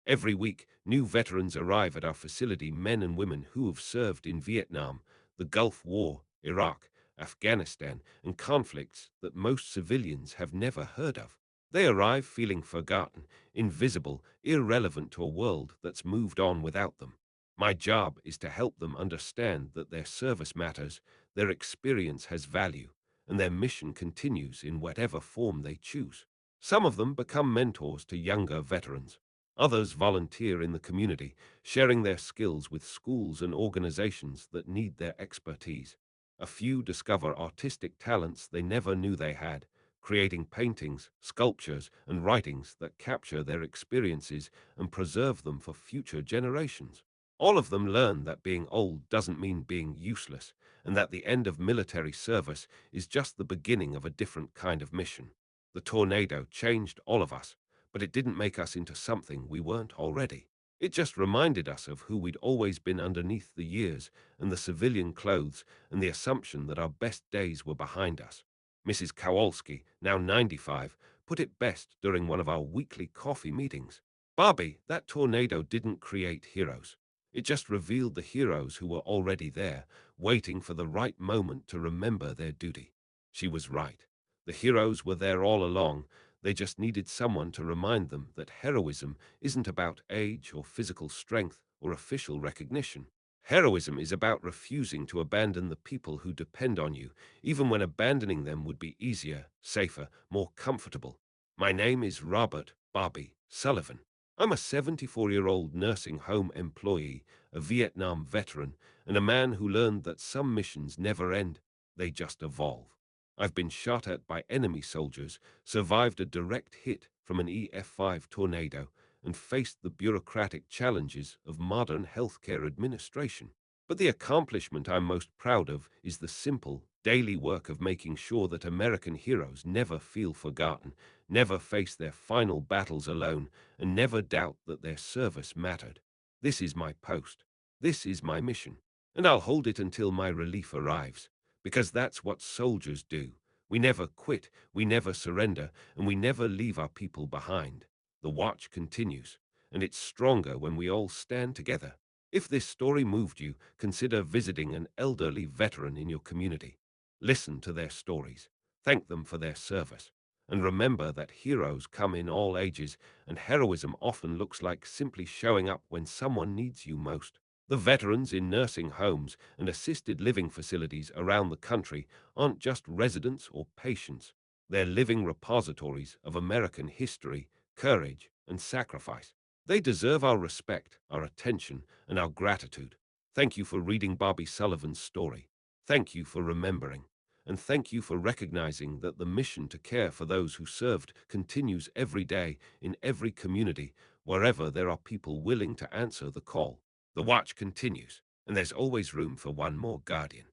Every week, new veterans arrive at our facility, men and women who have served in Vietnam, the Gulf War, Iraq, Afghanistan, and conflicts that most civilians have never heard of. They arrive feeling forgotten, invisible, irrelevant to a world that's moved on without them. My job is to help them understand that their service matters, their experience has value, and their mission continues in whatever form they choose. Some of them become mentors to younger veterans. Others volunteer in the community, sharing their skills with schools and organizations that need their expertise. A few discover artistic talents they never knew they had, creating paintings, sculptures, and writings that capture their experiences and preserve them for future generations. All of them learn that being old doesn't mean being useless, and that the end of military service is just the beginning of a different kind of mission. The tornado changed all of us, but it didn't make us into something we weren't already. It just reminded us of who we'd always been underneath the years and the civilian clothes and the assumption that our best days were behind us. Mrs. Kowalski, now 95, put it best during one of our weekly coffee meetings. Barbie, that tornado didn't create heroes. It just revealed the heroes who were already there, waiting for the right moment to remember their duty. She was right. The heroes were there all along. They just needed someone to remind them that heroism isn't about age or physical strength or official recognition. Heroism is about refusing to abandon the people who depend on you, even when abandoning them would be easier, safer, more comfortable. My name is Robert Bobby Sullivan. I'm a 74-year-old nursing home employee, a Vietnam veteran, and a man who learned that some missions never end. they just evolve. I've been shot at by enemy soldiers, survived a direct hit from an EF5 tornado, and faced the bureaucratic challenges of modern healthcare administration. But the accomplishment I'm most proud of is the simple, daily work of making sure that American heroes never feel forgotten, never face their final battles alone, and never doubt that their service mattered. This is my post. This is my mission. And I'll hold it until my relief arrives, because that's what soldiers do. We never quit, we never surrender, and we never leave our people behind. The watch continues, and it's stronger when we all stand together. If this story moved you, consider visiting an elderly veteran in your community. Listen to their stories, thank them for their service, and remember that heroes come in all ages, and heroism often looks like simply showing up when someone needs you most. The veterans in nursing homes and assisted living facilities around the country aren't just residents or patients. They're living repositories of American history, courage, and sacrifice. They deserve our respect, our attention, and our gratitude. Thank you for reading Bobby Sullivan's story. Thank you for remembering. And thank you for recognizing that the mission to care for those who served continues every day in every community, wherever there are people willing to answer the call. The watch continues, and there's always room for one more guardian.